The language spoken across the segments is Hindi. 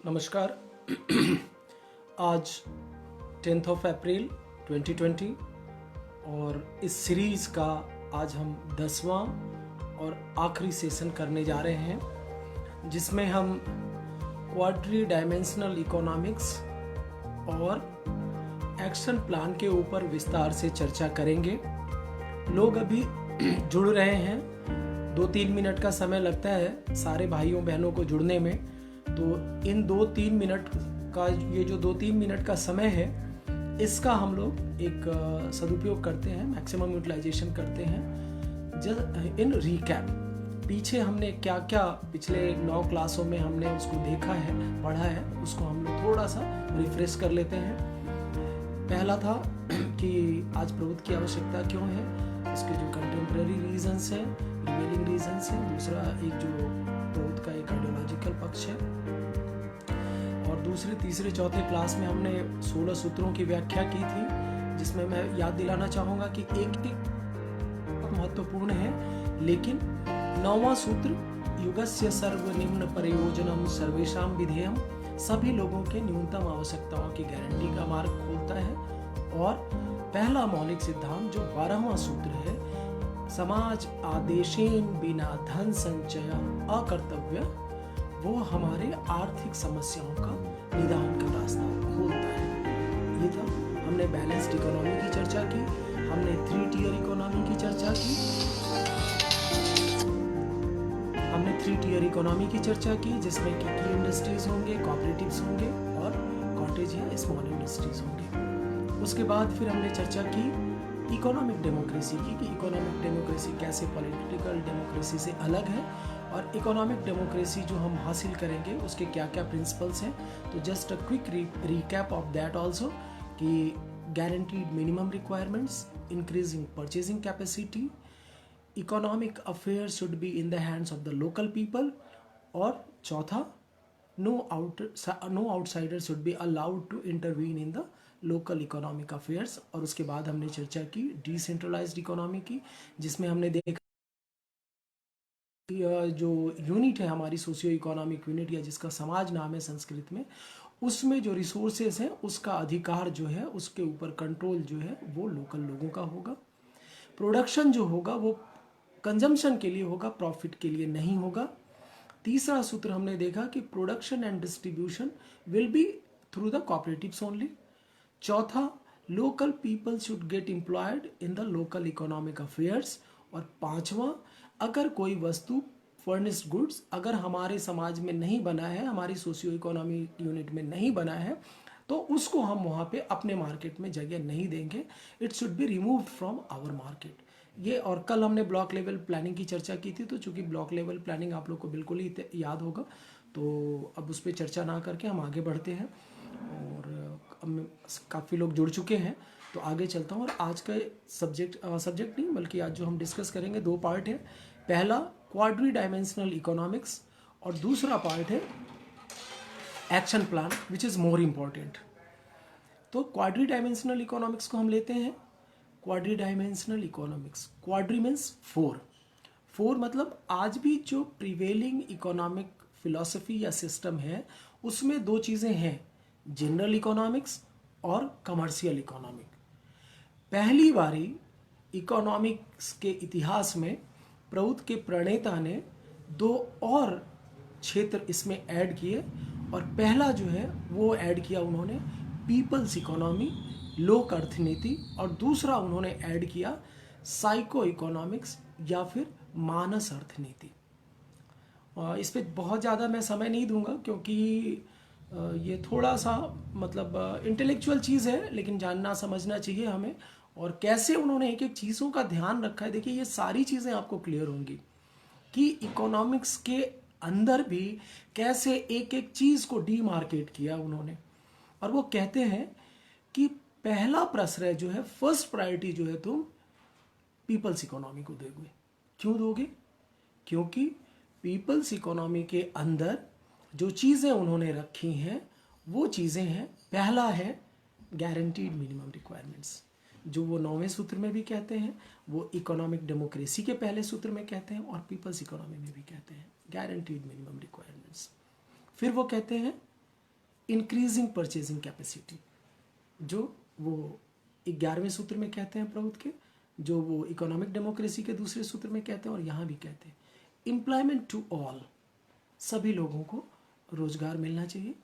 नमस्कार। आज 10 अप्रैल 2020 और इस सीरीज़ का आज हम 10वां और आखिरी सेशन करने जा रहे हैं, जिसमें हम क्वाड्री डायमेंशनल इकोनॉमिक्स और एक्शन प्लान के ऊपर विस्तार से चर्चा करेंगे। लोग अभी जुड़ रहे हैं, 2-3 मिनट का समय लगता है सारे भाइयों बहनों को जुड़ने में। तो इन 2-3 मिनट का ये जो 2-3 मिनट का समय है, इसका हम लोग एक सदुपयोग करते हैं, मैक्सिमम यूटिलाइजेशन करते हैं। जस्ट इन रिकैप, पीछे हमने क्या क्या पिछले 9 क्लासों में हमने उसको देखा है, पढ़ा है, उसको हम लोग थोड़ा सा रिफ्रेश कर लेते हैं। पहला था कि आज प्रभुत्व की आवश्यकता क्यों है, इसके जो कंटेम्प्रेरी रीजंस हैं, रिवेलिंग रीजंस हैं। दूसरा एक जो प्रभुत्व का एक आइडियोलॉजिकल पक्ष है। और दूसरे तीसरे चौथे क्लास में हमने 16 सूत्रों की व्याख्या की थी, जिसमें मैं याद दिलाना चाहूँगा कि एक महत्वपूर्ण है, लेकिन 9वां सूत्र युगस्य सर्वनिम्न प्रयोजनम सर्वेषां विधेयम सभी लोगों के न्यूनतम आवश्यकताओं की गारंटी का मार्ग खोलता है। और पहला मौलिक सिद्धांत जो 12वां सूत्र है, समाज आदेशेन बिना धन संचय अकर्तव्य, वो हमारे आर्थिक समस्याओं का निदान का रास्ता खोलता है। ये था, हमने बैलेंस्ड इकोनॉमी की चर्चा की, हमने 3 टियर इकोनॉमी की चर्चा की, जिसमें कि की इंडस्ट्रीज होंगे, कोऑपरेटिव्स होंगे और कॉटेज या स्मॉल इंडस्ट्रीज होंगे। उसके बाद फिर हमने चर्चा की इकोनॉमिक डेमोक्रेसी की, कि इकोनॉमिक डेमोक्रेसी कैसे पॉलिटिकल डेमोक्रेसी से अलग है, और इकोनॉमिक डेमोक्रेसी जो हम हासिल करेंगे उसके क्या क्या प्रिंसिपल्स हैं। तो just a quick recap of that also, कि guaranteed minimum requirements, increasing purchasing capacity, economic affairs should be in the hands of the local people, और चौथा no outsider should be allowed to intervene in the local economic affairs. और उसके बाद हमने चर्चा की डिसेंट्रलाइज्ड इकोनॉमी की, जिसमें हमने देखा जो यूनिट है हमारी सोशियो इकोनॉमिक यूनिट, या जिसका समाज नाम है संस्कृत में, उसमें जो रिसोर्सेज हैं उसका अधिकार जो है, उसके ऊपर कंट्रोल जो है वो लोकल लोगों का होगा। प्रोडक्शन जो होगा वो कंजम्पशन के लिए होगा, प्रॉफिट के लिए नहीं होगा। तीसरा सूत्र हमने देखा कि production and distribution will be through the cooperatives only. चौथा, local people should get employed in the local economic affairs. और पांचवा, अगर कोई वस्तु फर्निश्ड गुड्स अगर हमारे समाज में नहीं बना है, हमारी सोशियो इकोनॉमिक यूनिट में नहीं बना है, तो उसको हम वहाँ पे अपने मार्केट में जगह नहीं देंगे। It should be removed from our market. ये, और कल हमने ब्लॉक लेवल प्लानिंग की चर्चा की थी, तो चूंकि ब्लॉक लेवल प्लानिंग आप लोग को बिल्कुल ही याद होगा, तो अब उस पर चर्चा ना करके हम आगे बढ़ते हैं। और काफ़ी लोग जुड़ चुके हैं, तो आगे चलता हूँ। और आज का सब्जेक्ट नहीं, बल्कि आज जो हम डिस्कस करेंगे 2 पार्ट है। पहला क्वाड्री डायमेंशनल इकोनॉमिक्स, और दूसरा पार्ट है action plan, which is more important. तो क्वाड्री डायमेंशनल इकोनॉमिक्स को हम लेते हैं। Quadri dimensional economics, quadri means 4 मतलब आज भी जो प्रिवेलिंग इकोनॉमिक फिलॉसफी या सिस्टम है, उसमें 2 चीज़ें हैं, जनरल इकोनॉमिक्स और कमर्शियल इकोनॉमिक। पहली बारी इकोनॉमिक्स के इतिहास में प्रभुत्व के प्रणेता ने 2 और क्षेत्र इसमें ऐड किए, और पहला जो है वो ऐड किया उन्होंने पीपल्स इकोनॉमी, लोक अर्थनीति, और दूसरा उन्होंने ऐड किया साइको इकोनॉमिक्स या फिर मानस अर्थनीति। इस पर बहुत ज़्यादा मैं समय नहीं दूंगा, क्योंकि ये थोड़ा सा मतलब इंटेलेक्चुअल चीज़ है, लेकिन जानना समझना चाहिए हमें, और कैसे उन्होंने एक एक चीज़ों का ध्यान रखा है। देखिए, ये सारी चीज़ें आपको क्लियर होंगी कि इकोनॉमिक्स के अंदर भी कैसे एक एक चीज़ को डीमार्केट किया उन्होंने। और वो कहते हैं कि पहला प्रश्रय जो है, फर्स्ट प्रायोरिटी जो है, तुम पीपल्स इकोनॉमी को दोगे। क्यों दोगे? क्योंकि पीपल्स इकोनॉमी के अंदर जो चीज़ें उन्होंने रखी हैं वो चीज़ें हैं, पहला है गारंटीड मिनिमम रिक्वायरमेंट्स, जो वो 9वें सूत्र में भी कहते हैं, वो इकोनॉमिक डेमोक्रेसी के पहले सूत्र में कहते हैं, और पीपल्स इकोनॉमी में भी कहते हैं गारंटीड मिनिमम रिक्वायरमेंट्स। फिर वो कहते हैं इंक्रीजिंग परचेजिंग कैपेसिटी, जो वो 11वें सूत्र में कहते हैं प्रभुत्व के, जो वो इकोनॉमिक डेमोक्रेसी के दूसरे सूत्र में कहते हैं और यहाँ भी कहते हैं। एम्प्लॉयमेंट टू ऑल, सभी लोगों को रोजगार मिलना चाहिए।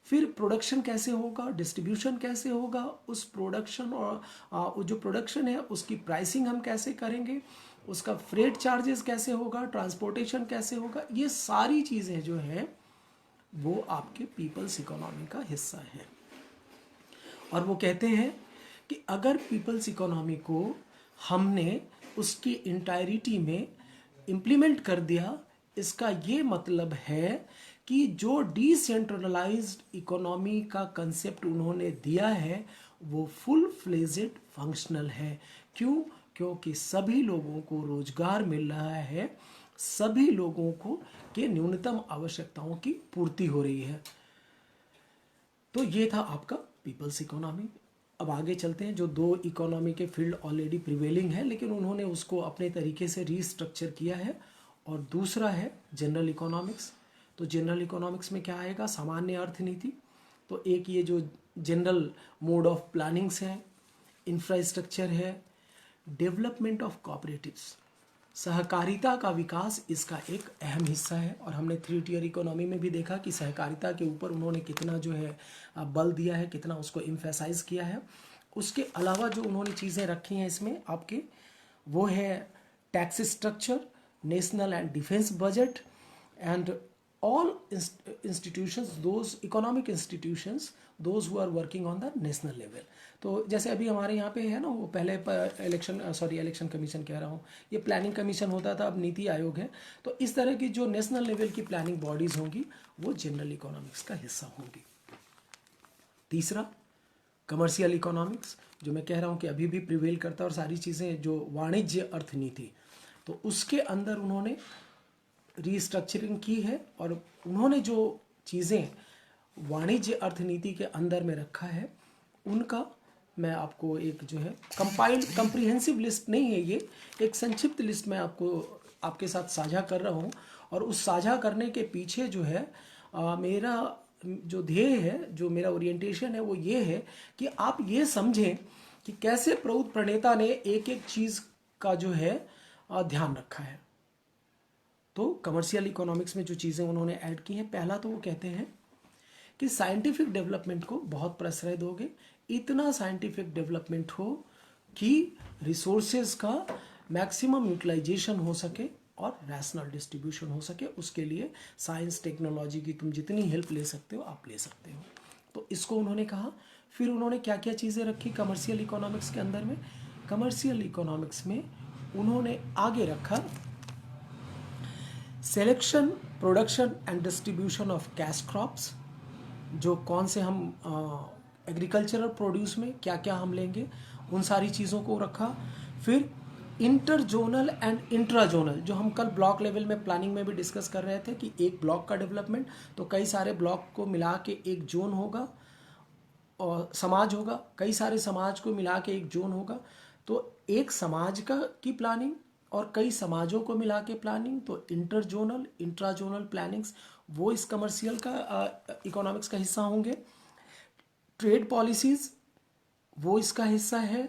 फिर प्रोडक्शन कैसे होगा, डिस्ट्रीब्यूशन कैसे होगा, उस प्रोडक्शन और जो प्रोडक्शन है उसकी प्राइसिंग हम कैसे करेंगे, उसका फ्रेट चार्जेस कैसे होगा, ट्रांसपोर्टेशन कैसे होगा, ये सारी चीज़ें जो है वो आपके पीपल्स इकोनॉमी का हिस्सा है। और वो कहते हैं कि अगर पीपल्स इकोनॉमी को हमने उसकी इंटायरिटी में इम्प्लीमेंट कर दिया, इसका ये मतलब है कि जो डिसेंट्रलाइज्ड इकोनॉमी का कंसेप्ट उन्होंने दिया है वो फुल फ्लेजेड फंक्शनल है। क्यों? क्योंकि सभी लोगों को रोजगार मिल रहा है, सभी लोगों को के न्यूनतम आवश्यकताओं की पूर्ति हो रही है। तो ये था आपका पीपल्स इकोनॉमी। अब आगे चलते हैं। जो दो इकोनॉमी के फील्ड ऑलरेडी प्रिवेलिंग है, लेकिन उन्होंने उसको अपने तरीके से रीस्ट्रक्चर किया है, और दूसरा है जनरल इकोनॉमिक्स। तो जनरल इकोनॉमिक्स में क्या आएगा? सामान्य अर्थनीति। तो एक ये जो जनरल मोड ऑफ प्लानिंग्स है, इंफ्रास्ट्रक्चर है, डेवलपमेंट ऑफ कोऑपरेटिव्स, सहकारिता का विकास इसका एक अहम हिस्सा है। और हमने 3 टियर इकोनॉमी में भी देखा कि सहकारिता के ऊपर उन्होंने कितना जो है बल दिया है, कितना उसको इम्फेसाइज किया है। उसके अलावा जो उन्होंने चीज़ें रखी हैं इसमें आपके, वो है tax structure, national and defence budget, and all institutions, those economic institutions, those who are working on the national level। तो जैसे अभी हमारे यहाँ पे है ना, वो पहले इलेक्शन कमीशन कह रहा हूँ, ये प्लानिंग कमीशन होता था, अब नीति आयोग है। तो इस तरह की जो नेशनल लेवल की प्लानिंग बॉडीज होंगी वो जनरल इकोनॉमिक्स का हिस्सा होंगी। तीसरा कमर्शियल इकोनॉमिक्स, जो मैं कह रहा हूँ कि अभी भी प्रिवेल करता है, और सारी चीज़ें जो वाणिज्य अर्थनीति, तो उसके अंदर उन्होंने रीस्ट्रक्चरिंग की है, और उन्होंने जो चीज़ें वाणिज्य अर्थनीति के अंदर में रखा है उनका मैं आपको एक जो है कंप्रिहेंसिव लिस्ट नहीं है, ये एक संक्षिप्त लिस्ट मैं आपके साथ साझा कर रहा हूँ। और उस साझा करने के पीछे जो है मेरा जो ध्येय है, जो मेरा ओरिएंटेशन है, वो ये है कि आप ये समझें कि कैसे प्रौद्ध प्रणेता ने एक एक चीज़ का जो है ध्यान रखा है। तो कमर्शियल इकोनॉमिक्स में जो चीज़ें उन्होंने ऐड की हैं, पहला तो वो कहते हैं कि साइंटिफिक डेवलपमेंट को बहुत प्रश्रय दोगे, इतना साइंटिफिक डेवलपमेंट हो कि रिसोर्सेज का मैक्सिमम यूटिलाइजेशन हो सके और रैशनल डिस्ट्रीब्यूशन हो सके। उसके लिए साइंस टेक्नोलॉजी की तुम जितनी हेल्प ले सकते हो आप ले सकते हो। तो इसको उन्होंने कहा। फिर उन्होंने क्या क्या चीज़ें रखी कमर्शियल इकोनॉमिक्स के अंदर में? कमर्शियल इकोनॉमिक्स में उन्होंने आगे रखा selection, production and distribution of cash crops, जो कौन से हम एग्रीकल्चरल प्रोड्यूस में क्या क्या हम लेंगे, उन सारी चीज़ों को रखा। फिर इंटरजोनल एंड इंट्राजोनल, जो हम कल ब्लॉक लेवल में प्लानिंग में भी डिस्कस कर रहे थे कि एक ब्लॉक का डेवलपमेंट, तो कई सारे ब्लॉक को मिला के एक जोन होगा और समाज होगा, कई सारे समाज को मिला के एक जोन होगा। तो एक समाज का की प्लानिंग और कई समाजों को मिला के प्लानिंग, तो इंटरजोनल इंट्राजोनल प्लानिंग्स वो इस कमर्शियल का इकोनॉमिक्स का हिस्सा होंगे। ट्रेड पॉलिसीज़ वो इसका हिस्सा है।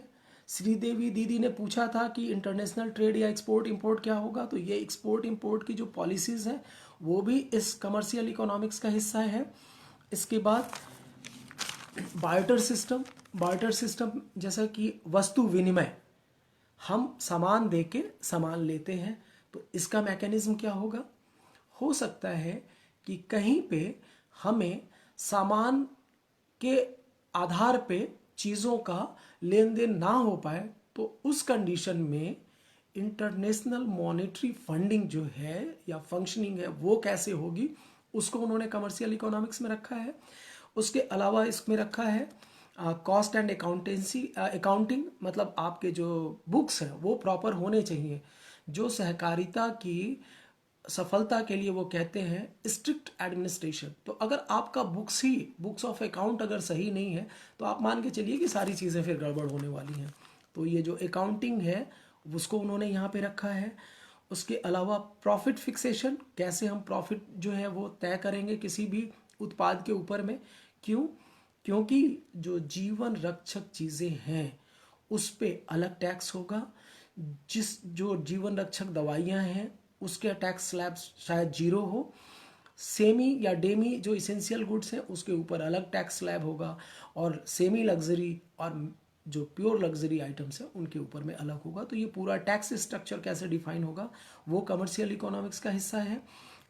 श्रीदेवी दीदी ने पूछा था कि इंटरनेशनल ट्रेड या एक्सपोर्ट इंपोर्ट क्या होगा, तो ये एक्सपोर्ट इंपोर्ट की जो पॉलिसीज़ हैं वो भी इस कमर्शियल इकोनॉमिक्स का हिस्सा है। इसके बाद बार्टर सिस्टम, जैसा कि वस्तु विनिमय, हम सामान दे के सामान लेते हैं, तो इसका मैकेनिज्म क्या होगा? हो सकता है कि कहीं पे हमें सामान के आधार पे चीज़ों का लेन देन ना हो पाए, तो उस कंडीशन में इंटरनेशनल मॉनेटरी फंडिंग जो है या फंक्शनिंग है वो कैसे होगी, उसको उन्होंने कमर्शियल इकोनॉमिक्स में रखा है। उसके अलावा इसमें रखा है कॉस्ट एंड अकाउंटिंग, मतलब आपके जो बुक्स हैं वो प्रॉपर होने चाहिए। जो सहकारिता की सफलता के लिए वो कहते हैं स्ट्रिक्ट एडमिनिस्ट्रेशन। तो अगर आपका बुक्स ऑफ अकाउंट अगर सही नहीं है, तो आप मान के चलिए कि सारी चीज़ें फिर गड़बड़ होने वाली हैं। तो ये जो अकाउंटिंग है उसको उन्होंने यहाँ पे रखा है। उसके अलावा प्रॉफिट फिक्सेशन, कैसे हम प्रॉफिट जो है वो तय करेंगे किसी भी उत्पाद के ऊपर में, क्यों? क्योंकि जो जीवन रक्षक चीज़ें हैं उस पे अलग टैक्स होगा, जो जीवन रक्षक दवाइयाँ हैं उसके टैक्स स्लैब शायद जीरो हो, सेमी या डेमी जो इसेंशियल गुड्स हैं उसके ऊपर अलग टैक्स स्लैब होगा, और सेमी लग्जरी और जो प्योर लग्जरी आइटम्स हैं उनके ऊपर में अलग होगा। तो ये पूरा टैक्स स्ट्रक्चर कैसे डिफाइन होगा वो कमर्शियल इकोनॉमिक्स का हिस्सा है।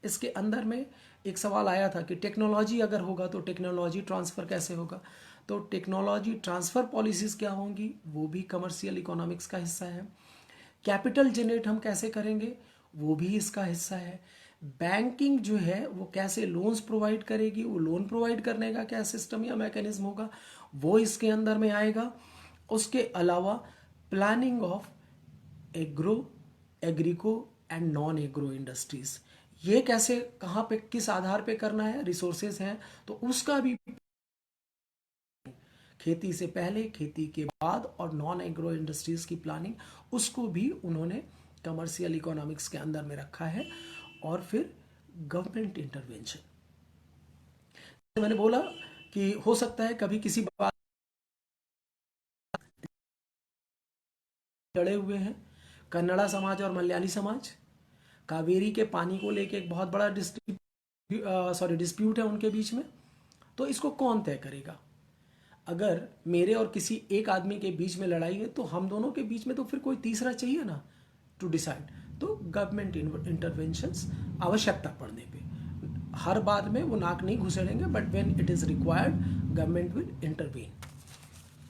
इसके अंदर में एक सवाल आया था कि टेक्नोलॉजी अगर होगा तो टेक्नोलॉजी ट्रांसफ़र कैसे होगा, तो टेक्नोलॉजी ट्रांसफ़र पॉलिसीज़ क्या होंगी वो भी कमर्शियल इकोनॉमिक्स का हिस्सा है। कैपिटल जनरेट हम कैसे करेंगे वो भी इसका हिस्सा है। बैंकिंग जो है वो कैसे लोन्स प्रोवाइड करेगी, वो लोन प्रोवाइड करने का क्या सिस्टम या मैकेनिज्म होगा वो इसके अंदर में आएगा। उसके अलावा planning of agro, Agrico and non agro industries, ये कैसे कहाँ पे किस आधार पे करना है, रिसोर्सेज हैं तो उसका भी, खेती से पहले, खेती के बाद और नॉन एग्रो इंडस्ट्रीज की प्लानिंग, उसको भी उन्होंने कमर्शियल इकोनॉमिक्स के अंदर में रखा है। और फिर गवर्नमेंट इंटरवेंशन, मैंने बोला कि हो सकता है कभी किसी बात लड़े हुए हैं, कन्नड़ा समाज और मलयाली समाज, कावेरी के पानी को लेके एक बहुत बड़ा डिस्प्यूट है उनके बीच में। तो इसको कौन तय करेगा? अगर मेरे और किसी एक आदमी के बीच में लड़ाई है तो हम दोनों के बीच में तो फिर कोई तीसरा चाहिए ना टू डिसाइड। तो गवर्नमेंट इंटरवेंशंस आवश्यकता पड़ने पे, हर बात में वो नाक नहीं घुसेड़ेंगे, but when it is required government will intervene.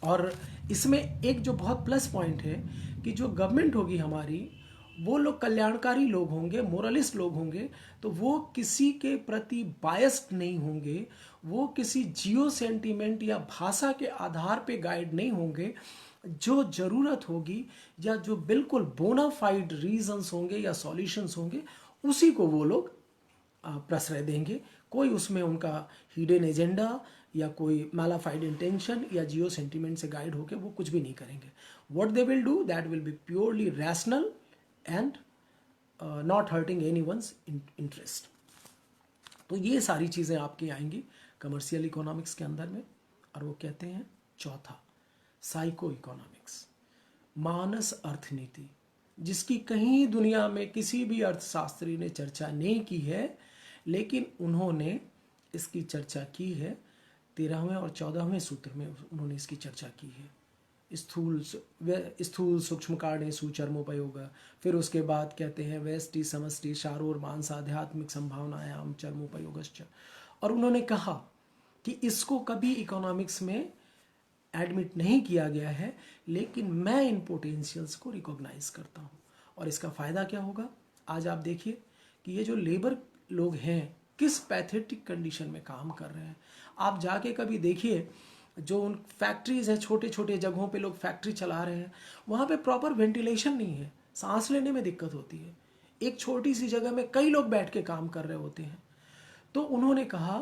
और इसमें एक जो बहुत प्लस पॉइंट है कि जो गवर्नमेंट होगी हमारी, वो लोग कल्याणकारी लोग होंगे, मोरलिस्ट लोग होंगे, तो वो किसी के प्रति बायस्ड नहीं होंगे, वो किसी जियो सेंटीमेंट या भाषा के आधार पे गाइड नहीं होंगे। जो ज़रूरत होगी या जो बिल्कुल बोनाफाइड रीजंस होंगे या सॉल्यूशंस होंगे उसी को वो लोग प्रश्रय देंगे। कोई उसमें उनका हिडन एजेंडा या कोई मैलाफाइड इंटेंशन या जियो सेंटीमेंट से गाइड होकर वो कुछ भी नहीं करेंगे। What they will do that will be purely rational and not hurting anyone's interest. तो ये सारी चीज़ें आपकी आएंगी कमर्शियल इकोनॉमिक्स के अंदर में। और वो कहते हैं चौथा, साइको इकोनॉमिक्स, मानस अर्थनीति, जिसकी कहीं दुनिया में किसी भी अर्थशास्त्री ने चर्चा नहीं की है, लेकिन उन्होंने इसकी चर्चा की है। 13वें और 14वें सूत्र में उन्होंने इसकी चर्चा की है। स्थूल सूक्ष्म कारणे सुचर्मोपयोग, फिर उसके बाद कहते हैं व्यष्टि समष्टि शारोर मांस आध्यात्मिक संभावनायाम चर्मोपयोगश्च। और उन्होंने कहा कि इसको कभी इकोनॉमिक्स में एडमिट नहीं किया गया है, लेकिन मैं इन पोटेंशियल्स को रिकॉग्नाइज करता हूँ। और इसका फ़ायदा क्या होगा? आज आप देखिए कि ये जो लेबर लोग हैं किस पैथेटिक कंडीशन में काम कर रहे हैं। आप जाके कभी देखिए, जो उन फैक्ट्रीज हैं, छोटे छोटे जगहों पे लोग फैक्ट्री चला रहे हैं, वहाँ पे प्रॉपर वेंटिलेशन नहीं है, सांस लेने में दिक्कत होती है। एक छोटी सी जगह में कई लोग बैठ के काम कर रहे होते हैं। तो उन्होंने कहा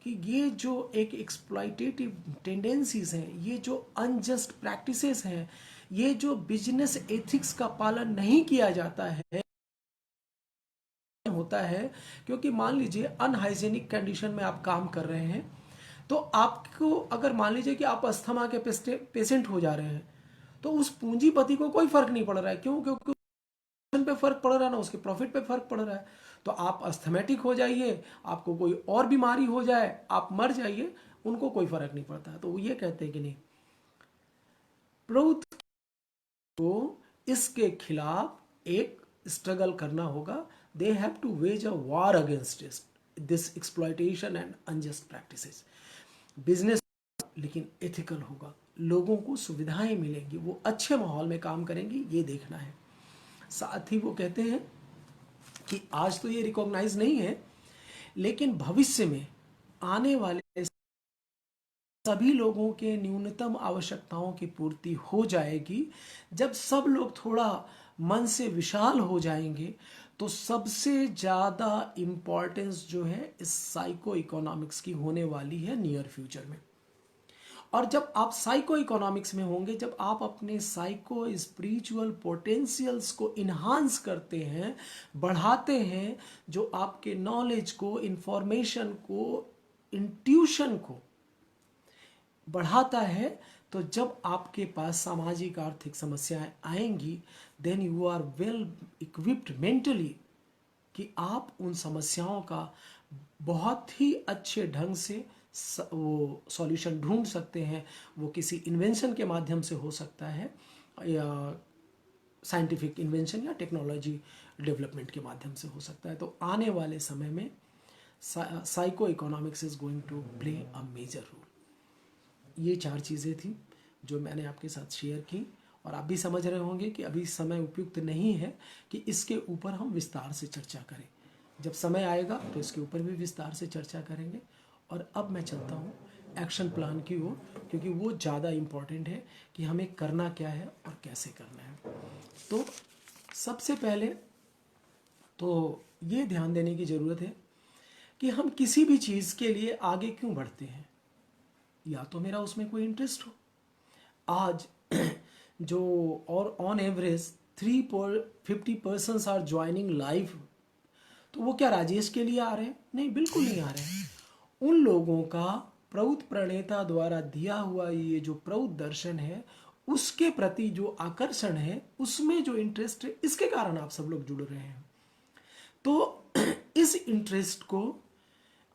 कि ये जो एक एक्सप्लॉइटेटिव टेंडेंसीज हैं, ये जो अनजस्ट प्रैक्टिसेस हैं, ये जो बिजनेस एथिक्स का पालन नहीं किया जाता है, होता है क्योंकि मान लीजिए अनहाइजेनिक कंडीशन में आप काम कर रहे हैं, तो आपको अगर मान लीजिए कि आप अस्थमा के पेशेंट हो जा रहे हैं, तो उस पूंजीपति को कोई फर्क नहीं पड़ रहा है। क्यों? क्योंकि पे फर्क पड़ रहा है ना, उसके प्रॉफिट पे फर्क पड़ रहा है। तो आप अस्थमेटिक हो जाइए, आपको कोई और बीमारी हो जाए, आप मर जाइए, उनको कोई फर्क नहीं पड़ता। तो वो ये कहते हैं कि नहीं, प्रभुत्व को इसके खिलाफ एक स्ट्रगल करना होगा। They have to wage a war against this exploitation and unjust practices. Business लेकिन एथिकल होगा, लोगों को सुविधाएं मिलेंगी, वो अच्छे माहौल में काम करेंगी, ये देखना है। साथ ही वो कहते हैं कि आज तो ये रिकॉग्नाइज नहीं है, लेकिन भविष्य में आने वाले सभी लोगों के न्यूनतम आवश्यकताओं की पूर्ति हो जाएगी। जब सब लोग थोड़ा मन से विशाल हो जाएंगे, तो सबसे ज़्यादा इम्पॉर्टेंस जो है इस साइको इकोनॉमिक्स की होने वाली है नियर फ्यूचर में। और जब आप साइको इकोनॉमिक्स में होंगे, जब आप अपने साइको स्पिरिचुअल पोटेंशियल्स को इन्हांस करते हैं, बढ़ाते हैं, जो आपके नॉलेज को, इंफॉर्मेशन को, इंट्यूशन को बढ़ाता है। तो जब आपके पास सामाजिक आर्थिक समस्याएं आएंगी, then you are well equipped mentally कि आप उन समस्याओं का बहुत ही अच्छे ढंग से वो सॉल्यूशन ढूंढ सकते हैं। वो किसी इन्वेंशन के माध्यम से हो सकता है, या साइंटिफिक इन्वेंशन या टेक्नोलॉजी डेवलपमेंट के माध्यम से हो सकता है। तो आने वाले समय में psycho economics is going to play a major role. ये 4 चीज़ें थी जो मैंने आपके साथ शेयर की, और आप भी समझ रहे होंगे कि अभी समय उपयुक्त नहीं है कि इसके ऊपर हम विस्तार से चर्चा करें। जब समय आएगा तो इसके ऊपर भी विस्तार से चर्चा करेंगे। और अब मैं चलता हूँ एक्शन प्लान की ओर, क्योंकि वो ज़्यादा इम्पॉर्टेंट है कि हमें करना क्या है और कैसे करना है। तो सबसे पहले तो ये ध्यान देने की ज़रूरत है कि हम किसी भी चीज़ के लिए आगे क्यों बढ़ते हैं। या तो मेरा उसमें कोई इंटरेस्ट हो। आज जो और on average 350 are joining live, तो वो क्या राजेश के लिए आ रहे हैं? नहीं, बिल्कुल नहीं आ रहे हैं। उन लोगों का प्रौत प्रणेता द्वारा दिया हुआ ये जो प्रौत दर्शन है, उसके प्रति जो आकर्षण है, उसमें जो इंटरेस्ट है, इसके कारण आप सब लोग जुड़ रहे हैं। तो इस इंटरेस्ट को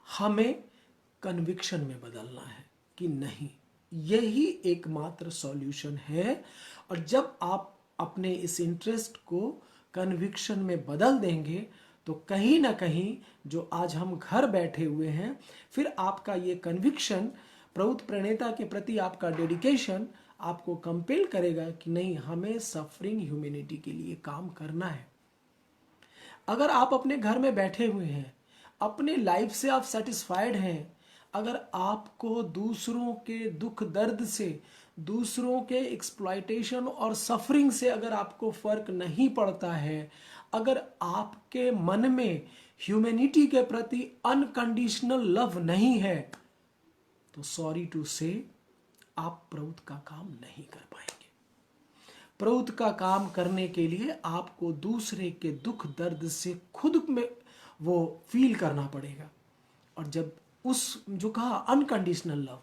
हमें कन्विक्शन में बदलना है कि नहीं, यही एकमात्र सॉल्यूशन है। और जब आप अपने इस इंटरेस्ट को कन्विक्शन में बदल देंगे, तो कहीं ना कहीं जो आज हम घर बैठे हुए हैं, फिर आपका ये कन्विक्शन, प्रभुत्व प्रणेता के प्रति आपका डेडिकेशन आपको कंपेल करेगा कि नहीं, हमें सफरिंग ह्यूमैनिटी के लिए काम करना है। अगर आप अपने घर में बैठे हुए हैं, अपने लाइफ से आप सेटिस्फाइड हैं, अगर आपको दूसरों के दुख दर्द से, दूसरों के एक्सप्लॉयटेशन और सफरिंग से अगर आपको फर्क नहीं पड़ता है, अगर आपके मन में ह्यूमैनिटी के प्रति अनकंडीशनल लव नहीं है, तो सॉरी टू से आप प्रभुत्व का काम नहीं कर पाएंगे। प्रभुत्व का काम करने के लिए आपको दूसरे के दुख दर्द से खुद में वो फील करना पड़ेगा। और जब उस जो कहा अनकंडीशनल लव,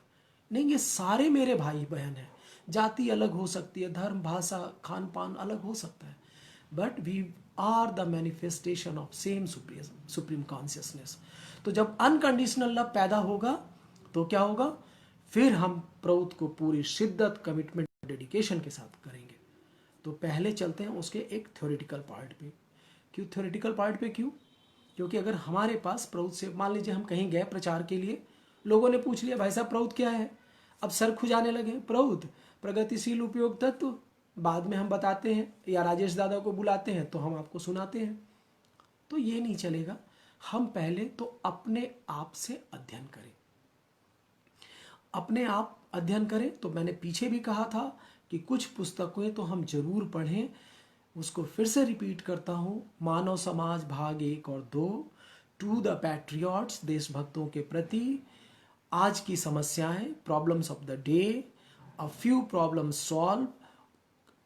नहीं, ये सारे मेरे भाई बहन हैं। जाति अलग हो सकती है, धर्म, भाषा, खान पान अलग हो सकता है, but we are the manifestation of same supreme consciousness. तो जब अनकंडीशनल लव पैदा होगा तो क्या होगा? फिर हम प्रभुत्व को पूरी शिद्दत, कमिटमेंट, डेडिकेशन के साथ करेंगे। तो पहले चलते हैं उसके एक थ्योरेटिकल पार्ट पे। क्यों थ्योरेटिकल पार्ट पे? क्योंकि अगर हमारे पास प्रौत से, मान लीजिए हम कहीं गए प्रचार के लिए, लोगों ने पूछ लिया भाई साहब प्रौत क्या है, अब सर खुजाने लगे, प्रौत प्रगतिशील उपयोग तत्व, बाद में हम बताते हैं, या राजेश दादा को बुलाते हैं तो हम आपको सुनाते हैं। तो ये नहीं चलेगा। हम पहले तो अपने आप से अध्ययन करें, अपने आप अध्ययन करें। तो मैंने पीछे भी कहा था कि कुछ पुस्तकें तो हम जरूर पढ़ें। उसको फिर से रिपीट करता हूँ, मानव समाज भाग 1 और 2, टू द पैट्रियट्स, देशभक्तों के प्रति, आज की समस्याएं, problems of the day, a few problem solve,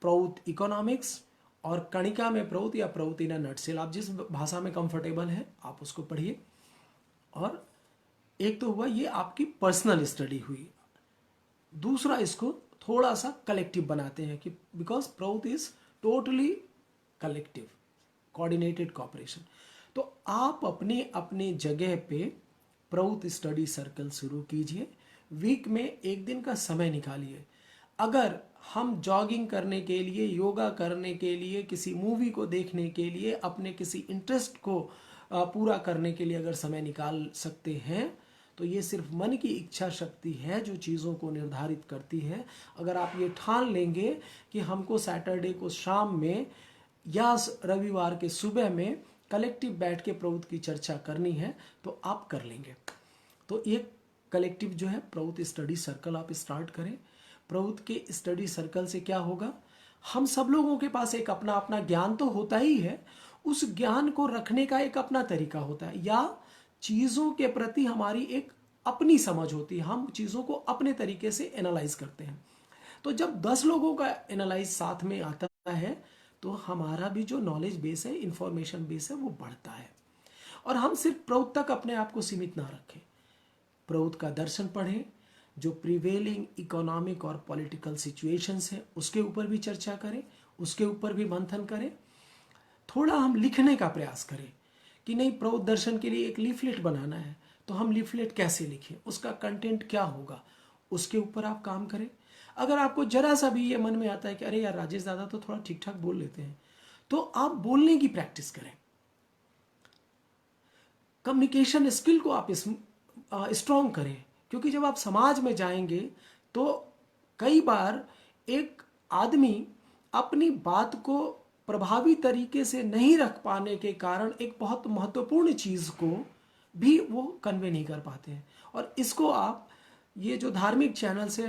PROUT economics, और कणिका में प्रौत या प्रौत इन अ नटसेल। आप जिस भाषा में कंफर्टेबल है आप उसको पढ़िए। और एक तो हुआ ये आपकी पर्सनल स्टडी हुई, दूसरा इसको थोड़ा सा कलेक्टिव बनाते हैं कि because PROUT is totally collective, coordinated cooperation. तो आप अपने अपने जगह पे प्रौत स्टडी सर्कल शुरू कीजिए। वीक में एक दिन का समय निकालिए। अगर हम जॉगिंग करने के लिए, योगा करने के लिए, किसी मूवी को देखने के लिए, अपने किसी इंटरेस्ट को पूरा करने के लिए अगर समय निकाल सकते हैं, तो ये सिर्फ मन की इच्छा शक्ति है जो चीज़ों को निर्धारित करती है। अगर आप ये ठान लेंगे कि हमको सैटरडे को शाम में या रविवार के सुबह में कलेक्टिव बैठ के प्रभुत्व की चर्चा करनी है, तो आप कर लेंगे। तो एक कलेक्टिव जो है प्रभुत्व स्टडी सर्कल आप स्टार्ट करें। प्रभुत्व के स्टडी सर्कल से क्या होगा? हम सब लोगों के पास एक अपना अपना ज्ञान तो होता ही है, उस ज्ञान को रखने का एक अपना तरीका होता है, या चीज़ों के प्रति हमारी एक अपनी समझ होती है, हम चीज़ों को अपने तरीके से एनालाइज करते हैं। तो जब 10 लोगों का एनालाइज साथ में आता है, तो हमारा भी जो नॉलेज बेस है, इंफॉर्मेशन बेस है, वो बढ़ता है। और हम सिर्फ प्रौत तक अपने आप को सीमित ना रखें, प्रौत का दर्शन पढ़ें, जो प्रिवेलिंग इकोनॉमिक और पॉलिटिकल सिचुएशंस हैं उसके ऊपर भी चर्चा करें, उसके ऊपर भी मंथन करें। थोड़ा हम लिखने का प्रयास करें कि नहीं, प्रौद्ध दर्शन के लिए एक लीफलेट बनाना है तो हम लीफलेट कैसे लिखें, उसका कंटेंट क्या होगा, उसके ऊपर आप काम करें। अगर आपको जरा सा भी ये मन में आता है कि अरे यार राजेश दादा तो थोड़ा ठीक ठाक बोल लेते हैं, तो आप बोलने की प्रैक्टिस करें। कम्युनिकेशन स्किल को आप स्ट्रॉन्ग करें, क्योंकि जब आप समाज में जाएंगे तो कई बार एक आदमी अपनी बात को प्रभावी तरीके से नहीं रख पाने के कारण एक बहुत महत्वपूर्ण चीज़ को भी वो कन्वे नहीं कर पाते हैं। और इसको आप ये जो धार्मिक चैनल से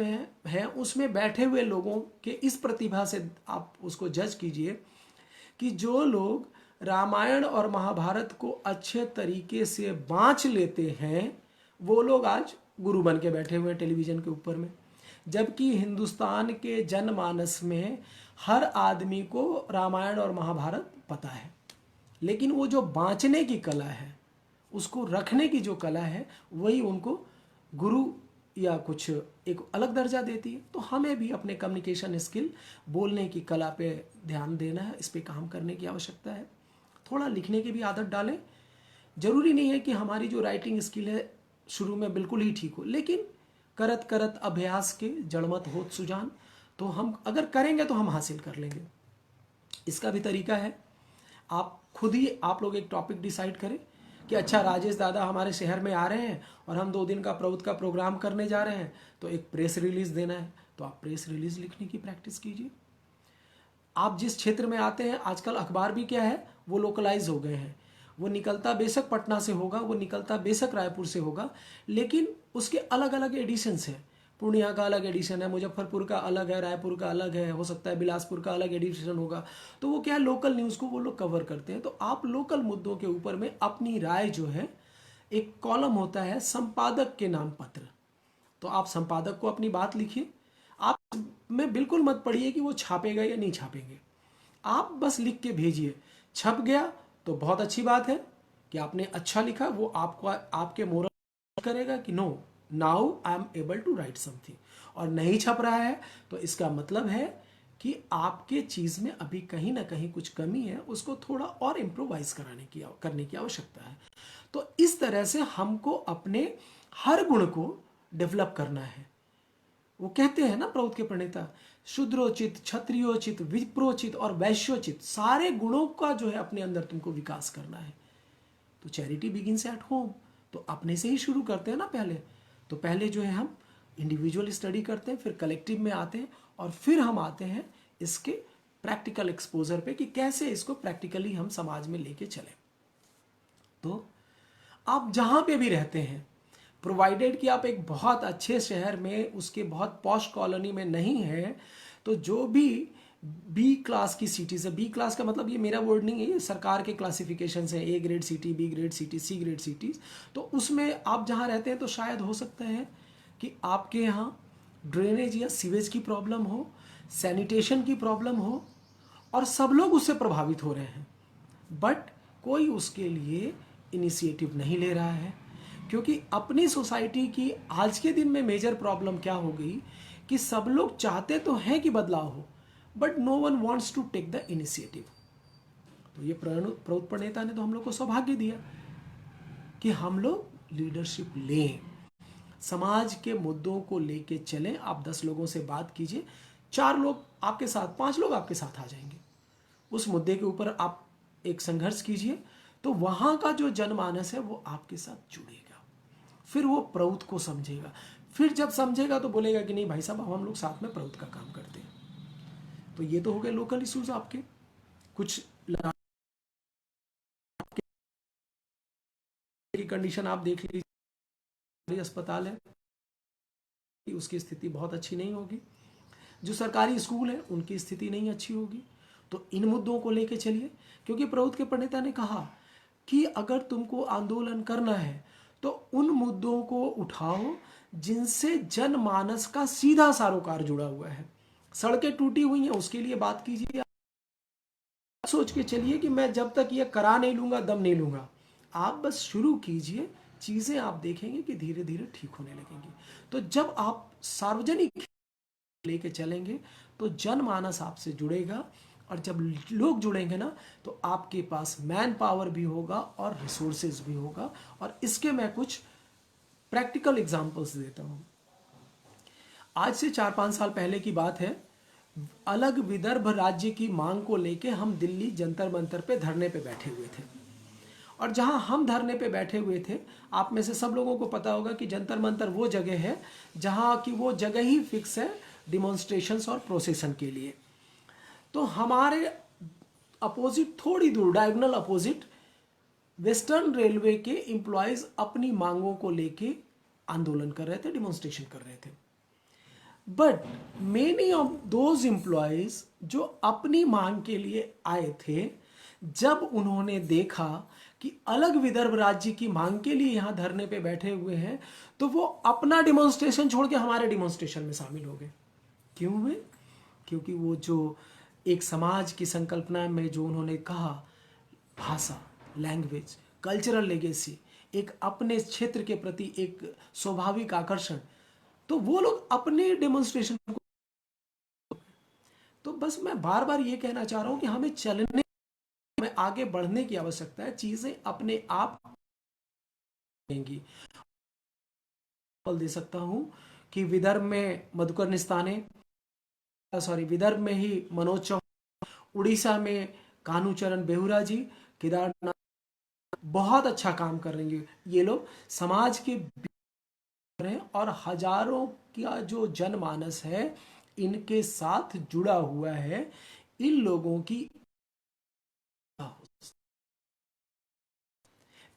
है उसमें बैठे हुए लोगों के इस प्रतिभा से आप उसको जज कीजिए कि जो लोग रामायण और महाभारत को अच्छे तरीके से बाँच लेते हैं वो लोग आज गुरु बन के बैठे हुए हैं टेलीविज़न के ऊपर में, जबकि हिंदुस्तान के जनमानस में हर आदमी को रामायण और महाभारत पता है, लेकिन वो जो बाँचने की कला है, उसको रखने की जो कला है, वही उनको गुरु या कुछ एक अलग दर्जा देती है। तो हमें भी अपने कम्युनिकेशन स्किल, बोलने की कला पे ध्यान देना है, इस पे काम करने की आवश्यकता है। थोड़ा लिखने की भी आदत डालें। जरूरी नहीं है कि हमारी जो राइटिंग स्किल है शुरू में बिल्कुल ही ठीक हो, लेकिन करत करत अभ्यास के जड़मत होत सुजान, तो हम अगर करेंगे तो हम हासिल कर लेंगे। इसका भी तरीका है, आप खुद ही आप लोग एक टॉपिक डिसाइड करें कि अच्छा राजेश दादा हमारे शहर में आ रहे हैं और हम 2 दिन का प्रौद्ध का प्रोग्राम करने जा रहे हैं, तो एक प्रेस रिलीज देना है, तो आप प्रेस रिलीज लिखने की प्रैक्टिस कीजिए। आप जिस क्षेत्र में आते हैं, आजकल अखबार भी क्या है वो लोकलाइज हो गए हैं, वो निकलता बेशक पटना से होगा, वो निकलता बेशक रायपुर से होगा, लेकिन उसके अलग अलग एडिशंस हैं। पूर्णिया का अलग एडिशन है, मुजफ्फरपुर का अलग है, रायपुर का अलग है, हो सकता है बिलासपुर का अलग एडिशन होगा। तो वो क्या है, लोकल न्यूज़ को वो लोग कवर करते हैं। तो आप लोकल मुद्दों के ऊपर में अपनी राय जो है, एक कॉलम होता है संपादक के नाम पत्र, तो आप संपादक को अपनी बात लिखिए। आप में बिल्कुल मत पढ़िए कि वो छापेगा या नहीं छापेंगे, आप बस लिख के भेजिए। छप गया तो बहुत अच्छी बात है कि आपने अच्छा लिखा, वो आपको आपके मोरल करेगा कि no now I am able to write something. और नहीं छप रहा है तो इसका मतलब है कि आपके चीज़ में अभी कहीं ना कहीं कुछ कमी है, उसको थोड़ा और इम्प्रोवाइज करने की आवश्यकता है। तो इस तरह से हमको अपने हर गुण को डेवलप करना है। वो कहते हैं ना प्रौद्ध के प्रणेता, शूद्रोचित, क्षत्रियोचित, विप्रोचित और वैश्योचित, सारे गुणों का जो है अपने अंदर तुमको विकास करना है। तो चैरिटी बिगिंस एट होम, तो अपने से ही शुरू करते हैं ना पहले। तो पहले जो है हम इंडिविजुअल स्टडी करते हैं, फिर कलेक्टिव में आते हैं, और फिर हम आते हैं इसके प्रैक्टिकल एक्सपोजर पे कि कैसे इसको प्रैक्टिकली हम समाज में लेके चलें। तो आप जहाँ पे भी रहते हैं, प्रोवाइडेड कि आप एक बहुत अच्छे शहर में उसके बहुत पॉश कॉलोनी में नहीं है, तो जो भी बी क्लास की सिटीज़ है, बी क्लास का मतलब ये मेरा वर्ड नहीं है, ये सरकार के क्लासिफिकेशन है, A grade city, B grade city, C grade cities. तो उसमें आप जहाँ रहते हैं तो शायद हो सकता है कि आपके यहाँ ड्रेनेज या सीवेज की प्रॉब्लम हो, सैनिटेशन की प्रॉब्लम हो, और सब लोग उससे प्रभावित हो रहे हैं, बट कोई उसके लिए इनिशिएटिव नहीं ले रहा है। क्योंकि अपनी सोसाइटी की आज के दिन में मेजर प्रॉब्लम क्या हो गई कि सब लोग चाहते तो हैं कि बदलाव हो, but no one wants to take the initiative. तो ये प्रौद्ध प्रणेता ने तो हम लोग को सौभाग्य दिया कि हम लोग लीडरशिप लें, समाज के मुद्दों को लेके चलें। आप 10 लोगों से बात कीजिए, 4 लोग आपके साथ, 5 लोग आपके साथ आ जाएंगे। उस मुद्दे के ऊपर आप एक संघर्ष कीजिए, तो वहाँ का जो जनमानस है वो आपके साथ जुड़ेगा, फिर वो प्रौद्ध को समझेगा। फिर जब समझेगा तो बोलेगा कि नहीं भाई साहब, हम लोग साथ में प्रौद्ध का काम करते हैं। तो ये तो हो गए लोकल इश्यूज आपके। कुछ की कंडीशन आप देख लीजिए, अस्पताल है उसकी स्थिति बहुत अच्छी नहीं होगी, जो सरकारी स्कूल है उनकी स्थिति नहीं अच्छी होगी। तो इन मुद्दों को लेके चलिए, क्योंकि प्रौद्ध के प्रणेता ने कहा कि अगर तुमको आंदोलन करना है तो उन मुद्दों को उठाओ जिनसे जनमानस का सीधा सरोकार जुड़ा हुआ है। सड़कें टूटी हुई हैं, उसके लिए बात कीजिए। सोच के चलिए कि मैं जब तक ये करा नहीं लूंगा दम नहीं लूंगा। आप बस शुरू कीजिए, चीज़ें आप देखेंगे कि धीरे धीरे ठीक होने लगेंगी। तो जब आप सार्वजनिक लेके चलेंगे तो जनमानस आपसे जुड़ेगा, और जब लोग जुड़ेंगे ना तो आपके पास मैन पावर भी होगा और रिसोर्सेज भी होगा। और इसके मैं कुछ प्रैक्टिकल एग्जांपल्स देता हूँ। आज से 4-5 साल पहले की बात है, अलग विदर्भ राज्य की मांग को लेके हम दिल्ली जंतर मंतर पे धरने पे बैठे हुए थे। और जहां हम धरने पे बैठे हुए थे, आप में से सब लोगों को पता होगा कि जंतर मंतर वो जगह है जहां की वो जगह ही फिक्स है डिमॉन्स्ट्रेशंस और प्रोसेसन के लिए। तो हमारे अपोजिट, थोड़ी दूर डायगोनल अपोजिट, वेस्टर्न रेलवे के एम्प्लॉयज अपनी मांगों को लेके आंदोलन कर रहे थे, डिमॉन्स्ट्रेशन कर रहे थे। But many of those employees जो अपनी मांग के लिए आए थे, जब उन्होंने देखा कि अलग विदर्भ राज्य की मांग के लिए यहां धरने पे बैठे हुए हैं, तो वो अपना डिमॉन्स्ट्रेशन छोड़ के हमारे डिमॉन्स्ट्रेशन में शामिल हो गए। क्यों हुए? क्योंकि वो जो एक समाज की संकल्पना में जो उन्होंने कहा, भाषा, लैंग्वेज, कल्चरल लेगेसी, एक अपने क्षेत्र के प्रति एक स्वाभाविक आकर्षण, तो वो लोग अपने डेमोन्स्ट्रेशन को। तो बस मैं बार बार ये कहना चाह रहा हूं कि हमें चलने में आगे बढ़ने की आवश्यकता है। चीजें अपने आप होंगी। दे सकता हूं कि विदर्भ में मधुकर निस्ताने, विदर्भ में ही मनोज चौहान, उड़ीसा में कान्हूचरण बेहुरा जी, केदारनाथ, बहुत अच्छा काम कर रहे हैं ये लोग, समाज के रहे हैं और हजारों का जो जनमानस है इनके साथ जुड़ा हुआ है। इन लोगों की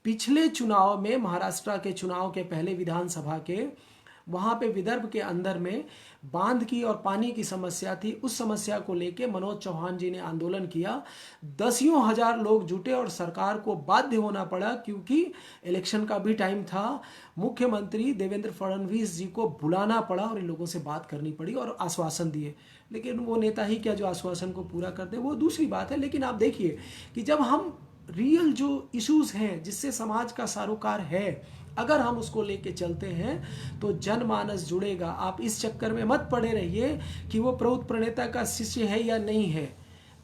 पिछले चुनाव में, महाराष्ट्र के चुनाव के पहले विधानसभा के, वहां पे विदर्भ के अंदर में बांध की और पानी की समस्या थी। उस समस्या को लेके मनोज चौहान जी ने आंदोलन किया। दसियों हजार लोग जुटे और सरकार को बाध्य होना पड़ा, क्योंकि इलेक्शन का भी टाइम था। मुख्यमंत्री देवेंद्र फडणवीस जी को बुलाना पड़ा और इन लोगों से बात करनी पड़ी और आश्वासन दिए। लेकिन वो नेता ही क्या जो आश्वासन को पूरा कर दे, वो दूसरी बात है। लेकिन आप देखिए कि जब हम रियल जो इश्यूज हैं जिससे समाज का सरोकार है, अगर हम उसको लेके चलते हैं तो जनमानस जुड़ेगा। आप इस चक्कर में मत पड़े रहिए कि वो प्रौत प्रणेता का शिष्य है या नहीं है।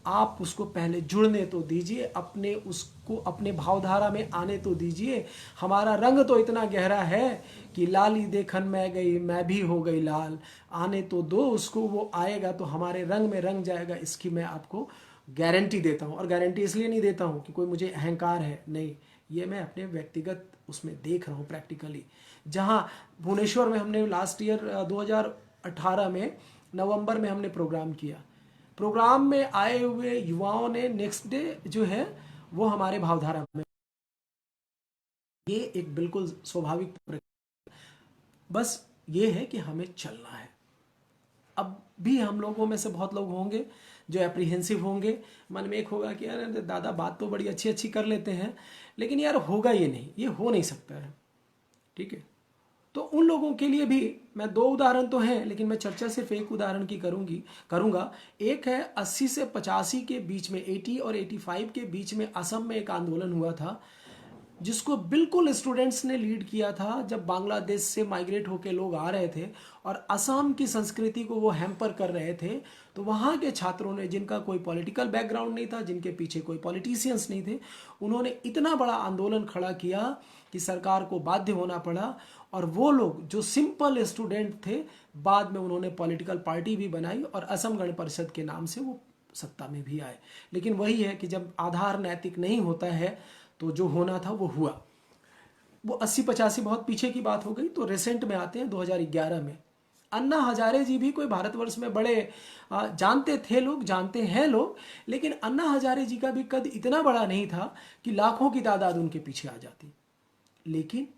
आप उसको पहले जुड़ने तो दीजिए, अपने उसको अपने भावधारा में आने तो दीजिए। हमारा रंग तो इतना गहरा है कि लाली देखन मैं गई मैं भी हो गई लाल, आने तो दो उसको, वो आएगा तो हमारे रंग में रंग जाएगा। इसकी मैं आपको गारंटी देता हूँ। और गारंटी इसलिए नहीं देता हूँ कि कोई मुझे अहंकार है, नहीं, ये मैं अपने व्यक्तिगत उसमें देख रहा हूँ प्रैक्टिकली। जहाँ भुवनेश्वर में हमने लास्ट ईयर 2018 में नवंबर में हमने प्रोग्राम किया, प्रोग्राम में आए हुए युवाओं ने नेक्स्ट डे जो है वो हमारे भावधारा में, ये एक बिल्कुल स्वाभाविक प्रक्रिया। बस ये है कि हमें चलना है। अब भी हम लोगों में से बहुत लोग होंगे जो एप्रीहेंसिव होंगे, मन में एक होगा कि यार दादा बात तो बड़ी अच्छी अच्छी कर लेते हैं, लेकिन यार होगा ये नहीं, ये हो नहीं सकता है। ठीक है, तो उन लोगों के लिए भी मैं 2 उदाहरण तो हैं, लेकिन मैं चर्चा सिर्फ एक उदाहरण की करूंगा। एक है 80 से 85 के बीच में, 80 और 85 के बीच में असम में एक आंदोलन हुआ था, जिसको बिल्कुल स्टूडेंट्स ने लीड किया था। जब बांग्लादेश से माइग्रेट होके लोग आ रहे थे और असम की संस्कृति को वो हैम्पर कर रहे थे, तो वहाँ के छात्रों ने, जिनका कोई पॉलिटिकल बैकग्राउंड नहीं था, जिनके पीछे कोई पॉलिटिशियंस नहीं थे, उन्होंने इतना बड़ा आंदोलन खड़ा किया कि सरकार को बाध्य होना पड़ा। और वो लोग जो सिंपल स्टूडेंट थे, बाद में उन्होंने पॉलिटिकल पार्टी भी बनाई और असम गण परिषद के नाम से वो सत्ता में भी आए। लेकिन वही है कि जब आधार नैतिक नहीं होता है तो जो होना था वो हुआ। वो 80-85 बहुत पीछे की बात हो गई। तो रिसेंट में आते हैं 2011 में, अन्ना हजारे जी भी कोई भारतवर्ष में बड़े जानते थे लोग, जानते हैं लोग, लेकिन अन्ना हजारे जी का भी कद इतना बड़ा नहीं था कि लाखों की तादाद उनके पीछे आ जाती। लेकिन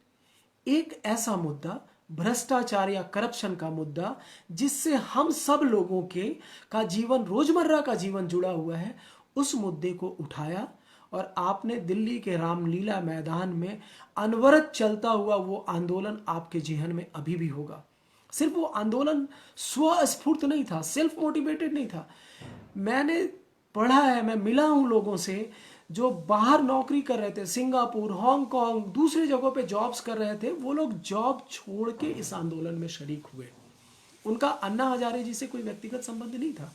एक ऐसा मुद्दा, भ्रष्टाचार या करप्शन का मुद्दा, जिससे हम सब लोगों के का जीवन, रोजमर्रा का जीवन जुड़ा हुआ है, उस मुद्दे को उठाया और आपने दिल्ली के रामलीला मैदान में अनवरत चलता हुआ वो आंदोलन आपके जेहन में अभी भी होगा। सिर्फ वो आंदोलन स्वस्फूर्त नहीं था, सेल्फ मोटिवेटेड नहीं था। मैंने पढ़ा है, मैं मिला हूं लोगों से जो बाहर नौकरी कर रहे थे, सिंगापुर, हांगकांग, दूसरी जगहों पे जॉब्स कर रहे थे, वो लोग जॉब छोड़ के इस आंदोलन में शरीक हुए। उनका अन्ना हजारे जी से कोई व्यक्तिगत संबंध नहीं था,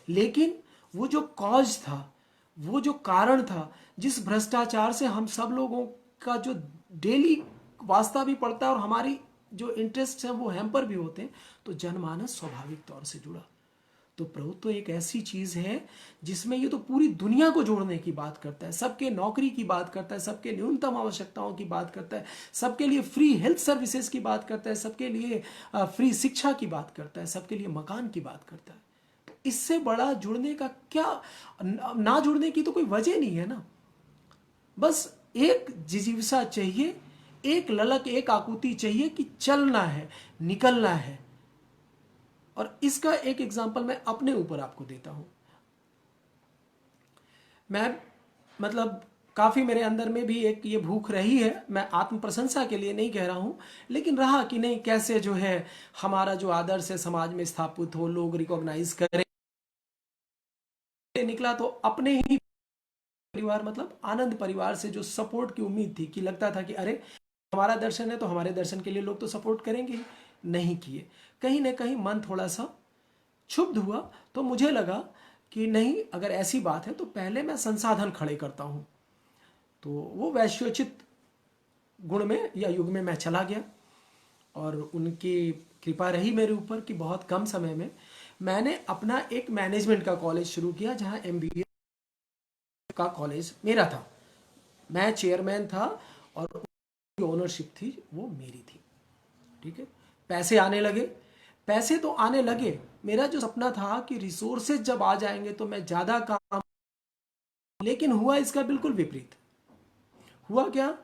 लेकिन वो जो कॉज था, वो जो कारण था, जिस भ्रष्टाचार से हम सब लोगों का जो डेली वास्ता भी पड़ता है और हमारी जो इंटरेस्ट है वो हैम्पर भी होते हैं, तो जनमानस स्वाभाविक तौर से जुड़ा। तो प्रभुत्व एक ऐसी चीज है जिसमें ये तो पूरी दुनिया को जोड़ने की बात करता है, सबके नौकरी की बात करता है, सबके न्यूनतम आवश्यकताओं की बात करता है, सबके लिए फ्री हेल्थ सर्विसेज की बात करता है, सबके लिए फ्री शिक्षा की बात करता है, सबके लिए मकान की बात करता है। तो इससे बड़ा जुड़ने का क्या, ना जुड़ने की तो कोई वजह नहीं है ना। बस एक जिजीविसा चाहिए, एक ललक, एक आकुति चाहिए कि चलना है, निकलना है। और इसका एक एग्जांपल मैं अपने ऊपर आपको देता हूं। मैं मतलब काफ़ी मेरे अंदर में भी एक ये भूख रही है, मैं आत्म प्रशंसा के लिए नहीं कह रहा हूँ, लेकिन रहा कि नहीं कैसे जो है हमारा जो आदर्श है समाज में स्थापित हो, लोग रिकॉग्नाइज करें। निकला तो अपने ही परिवार, मतलब आनंद परिवार से जो सपोर्ट की उम्मीद थी, कि लगता था कि अरे हमारा दर्शन है तो हमारे दर्शन के लिए लोग तो सपोर्ट करेंगे ही, नहीं किए। कहीं ना कहीं मन थोड़ा सा क्षुब्ध हुआ, तो मुझे लगा कि नहीं, अगर ऐसी बात है तो पहले मैं संसाधन खड़े करता हूं। तो वो वैश्योचित गुण में या युग में मैं चला गया, और उनकी कृपा रही मेरे ऊपर कि बहुत कम समय में मैंने अपना एक मैनेजमेंट का कॉलेज शुरू किया, जहां एमबीए का कॉलेज मेरा था, मैं चेयरमैन था और ओनरशिप थी वो मेरी थी। ठीक है, पैसे आने लगे, पैसे तो आने लगे। मेरा जो सपना था कि रिसोर्सेज जब आ जाएंगे तो मैं ज्यादा काम, लेकिन हुआ इसका बिल्कुल विपरीत। हुआ क्या,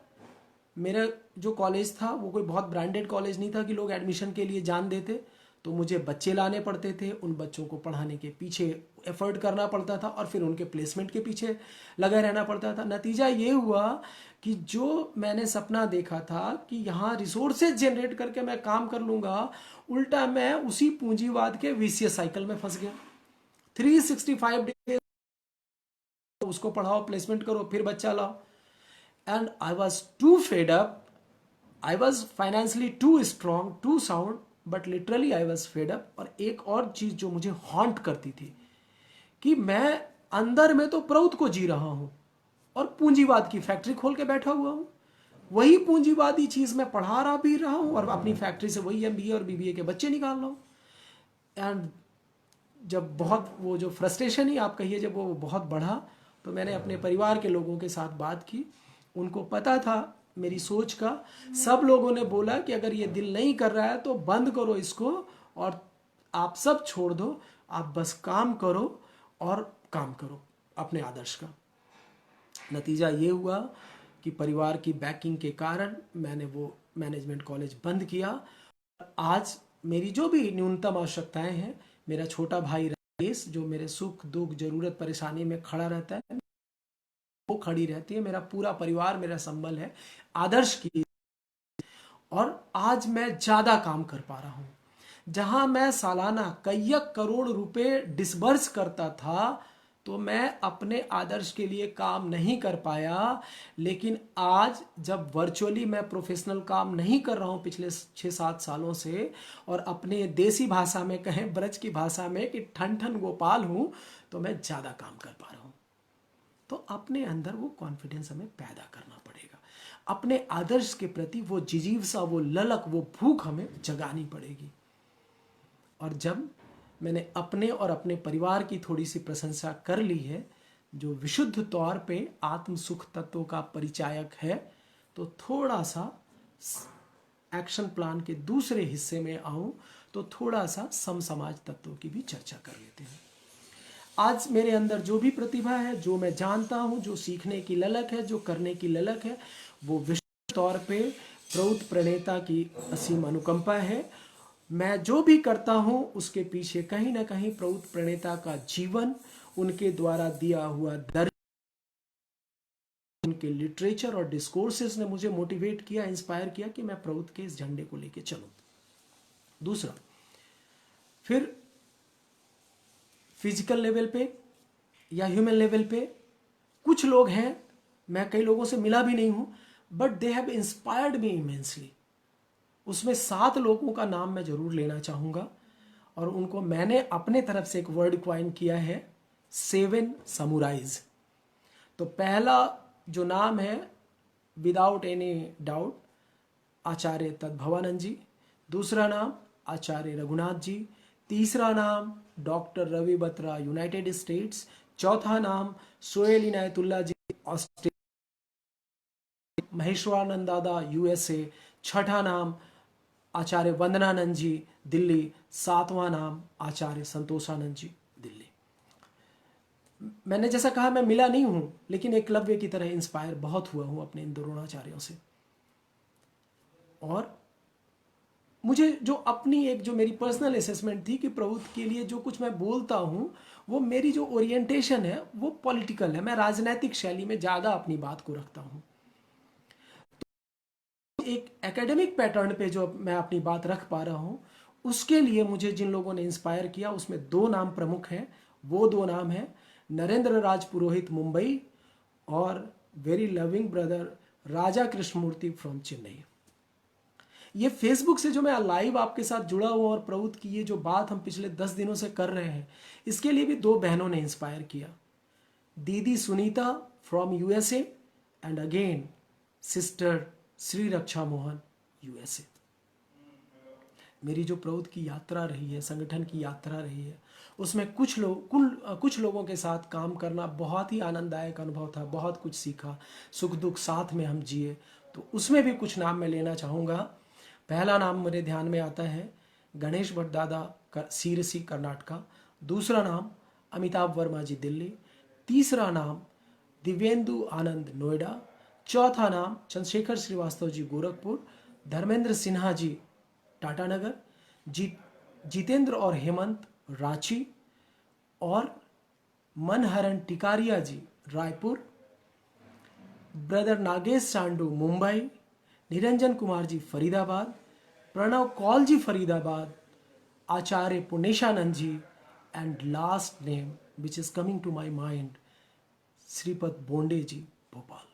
मेरा जो कॉलेज था वो कोई बहुत ब्रांडेड कॉलेज नहीं था कि लोग एडमिशन के लिए जान देते, तो मुझे बच्चे लाने पड़ते थे, उन बच्चों को पढ़ाने के पीछे एफर्ट करना पड़ता था और फिर उनके प्लेसमेंट के पीछे लगा रहना पड़ता था। नतीजा ये हुआ कि जो मैंने सपना देखा था कि यहाँ रिसोर्सेज जनरेट करके मैं काम कर लूँगा, उल्टा मैं उसी पूंजीवाद के विशियस साइकिल में फंस गया। 365 डेज उसको पढ़ाओ, प्लेसमेंट करो, फिर बच्चा लाओ। And I was too fed up, I was financially too strong, too sound, but literally I was fed up. और एक और चीज जो मुझे हॉन्ट करती थी कि मैं अंदर में तो प्रौत को जी रहा हूं और पूंजीवाद की फैक्ट्री खोल के बैठा हुआ हूं। वही पूंजीवादी चीज मैं पढ़ा रहा भी रहा हूं और अपनी फैक्ट्री से वही एमबीए और बीबीए के बच्चे निकाल रहा हूं। एंड जब बहुत वो जो फ्रस्ट्रेशन ही आप कहिए, जब वो बहुत बढ़ा, तो मैंने अपने परिवार के लोगों के साथ बात की। उनको पता था मेरी सोच का। सब लोगों ने बोला कि अगर ये दिल नहीं कर रहा है तो बंद करो इसको और आप सब छोड़ दो, आप बस काम करो और काम करो अपने आदर्श का। नतीजा ये हुआ कि परिवार की बैकिंग के कारण मैंने वो मैनेजमेंट कॉलेज बंद किया। आज मेरी जो भी न्यूनतम आवश्यकताएं हैं, मेरा छोटा भाई राजेश जो मेरे सुख दुख जरूरत परेशानी में खड़ा रहता है, वो खड़ी रहती है। मेरा पूरा परिवार मेरा संबल है आदर्श की। और आज मैं ज्यादा काम कर पा रहा हूं। जहां मैं सालाना कई करोड़ रुपए डिसबर्स करता था, तो मैं अपने आदर्श के लिए काम नहीं कर पाया। लेकिन आज जब वर्चुअली मैं प्रोफेशनल काम नहीं कर रहा हूं पिछले 6-7 सालों से, और अपने देसी भाषा में कहें, ब्रज की भाषा में कि ठन ठन गोपाल हूं, तो मैं ज्यादा काम कर पा रहा हूं। तो अपने अंदर वो कॉन्फिडेंस हमें पैदा करना पड़ेगा। अपने आदर्श के प्रति वो जिजीवसा, वो ललक, वो भूख हमें जगानी पड़ेगी। और जब मैंने अपने और अपने परिवार की थोड़ी सी प्रशंसा कर ली है, जो विशुद्ध तौर पे आत्म सुख तत्वों का परिचायक है, तो थोड़ा सा एक्शन प्लान के दूसरे हिस्से में आऊं तो थोड़ा सा समसमाज तत्वों की भी चर्चा कर लेते हैं। आज मेरे अंदर जो भी प्रतिभा है, जो मैं जानता हूं, जो सीखने की ललक है, जो करने की ललक है, वो विशुद्ध तौर पे प्रौत प्रणेता की असीम अनुकंपा है। मैं जो भी करता हूं उसके पीछे कहीं ना कहीं प्रौत प्रणेता का जीवन, उनके द्वारा दिया हुआ दर्शन, उनके लिटरेचर और डिस्कोर्सेस ने मुझे मोटिवेट किया, इंस्पायर किया कि मैं प्रौत के इस झंडे को लेके चलूं। दूसरा, फिर फिजिकल लेवल पे या ह्यूमन लेवल पे कुछ लोग हैं, मैं कई लोगों से मिला भी नहीं हूं, but they have inspired me immensely. उसमें 7 लोगों का नाम मैं जरूर लेना चाहूंगा, और उनको मैंने अपने तरफ से एक वर्ड क्वाइन किया है, 7 समुराइज। तो पहला जो नाम है, without any doubt, Acharya Tadbhavananda ji. दूसरा नाम आचार्य रघुनाथ जी। तीसरा नाम doctor Ravi Batra, United States. चौथा नाम सोहेल इनायतुल्ला जी, ऑस्ट्रेलिया। महेश्वरानंद दादा, यूएसए। छठा नाम आचार्य वंदनानंद जी, दिल्ली। सातवां नाम आचार्य संतोषानंद जी, दिल्ली। मैंने जैसा कहा, मैं मिला नहीं हूं, लेकिन एकलव्य की तरह इंस्पायर बहुत हुआ हूं अपने इन द्रोणाचार्यों से। और मुझे जो अपनी एक जो मेरी पर्सनल असेसमेंट थी कि प्रभुत्व के लिए जो कुछ मैं बोलता हूं, वो मेरी जो ओरिएंटेशन है वो पॉलिटिकल है। मैं राजनीतिक शैली में ज़्यादा अपनी बात को रखता हूं। एक एकेडमिक पैटर्न पे जो मैं अपनी बात रख पा रहा हूं, उसके लिए मुझे जिन लोगों ने इंस्पायर किया, उसमें 2 नाम प्रमुख हैं। वो 2 नाम हैं नरेंद्र राज पुरोहित, मुंबई, और very loving brother Raja Krishnamurthy from Chennai. ये फेसबुक से जो मैं लाइव आपके साथ जुड़ा हुआ, और प्रभुत्व की ये जो बात हम पिछले 10 दिनों से कर रहे हैं, इसके लिए भी 2 बहनों ने इंस्पायर किया। दीदी Sunita from USA, and again sister Shri Raksha Mohan, USA. मेरी जो प्रभुत्व की यात्रा रही है, संगठन की यात्रा रही है, उसमें कुछ लोगों के साथ काम करना बहुत ही आनंददायक अनुभव था। बहुत कुछ सीखा, सुख दुख साथ में हम जिए। तो उसमें भी कुछ नाम मैं लेना चाहूँगा। पहला नाम मेरे ध्यान में आता है गणेश भट्ट दादा, सीरसी, कर्नाटका। दूसरा नाम अमिताभ वर्मा जी, दिल्ली। तीसरा नाम दिव्येंदु आनंद, नोएडा। चौथा नाम चंद्रशेखर श्रीवास्तव जी, गोरखपुर। धर्मेंद्र सिन्हा जी, टाटानगर। जितेंद्र और हेमंत, रांची। और Manharan Tikariya ji, Raipur. Brother Nagesh Sandu, Mumbai. Niranjan Kumar ji, Faridabad. Pranav Kaul ji, Faridabad. Acharya Puneshanand ji, and last name which is coming to my mind, Shripad Bonde ji, Bhopal.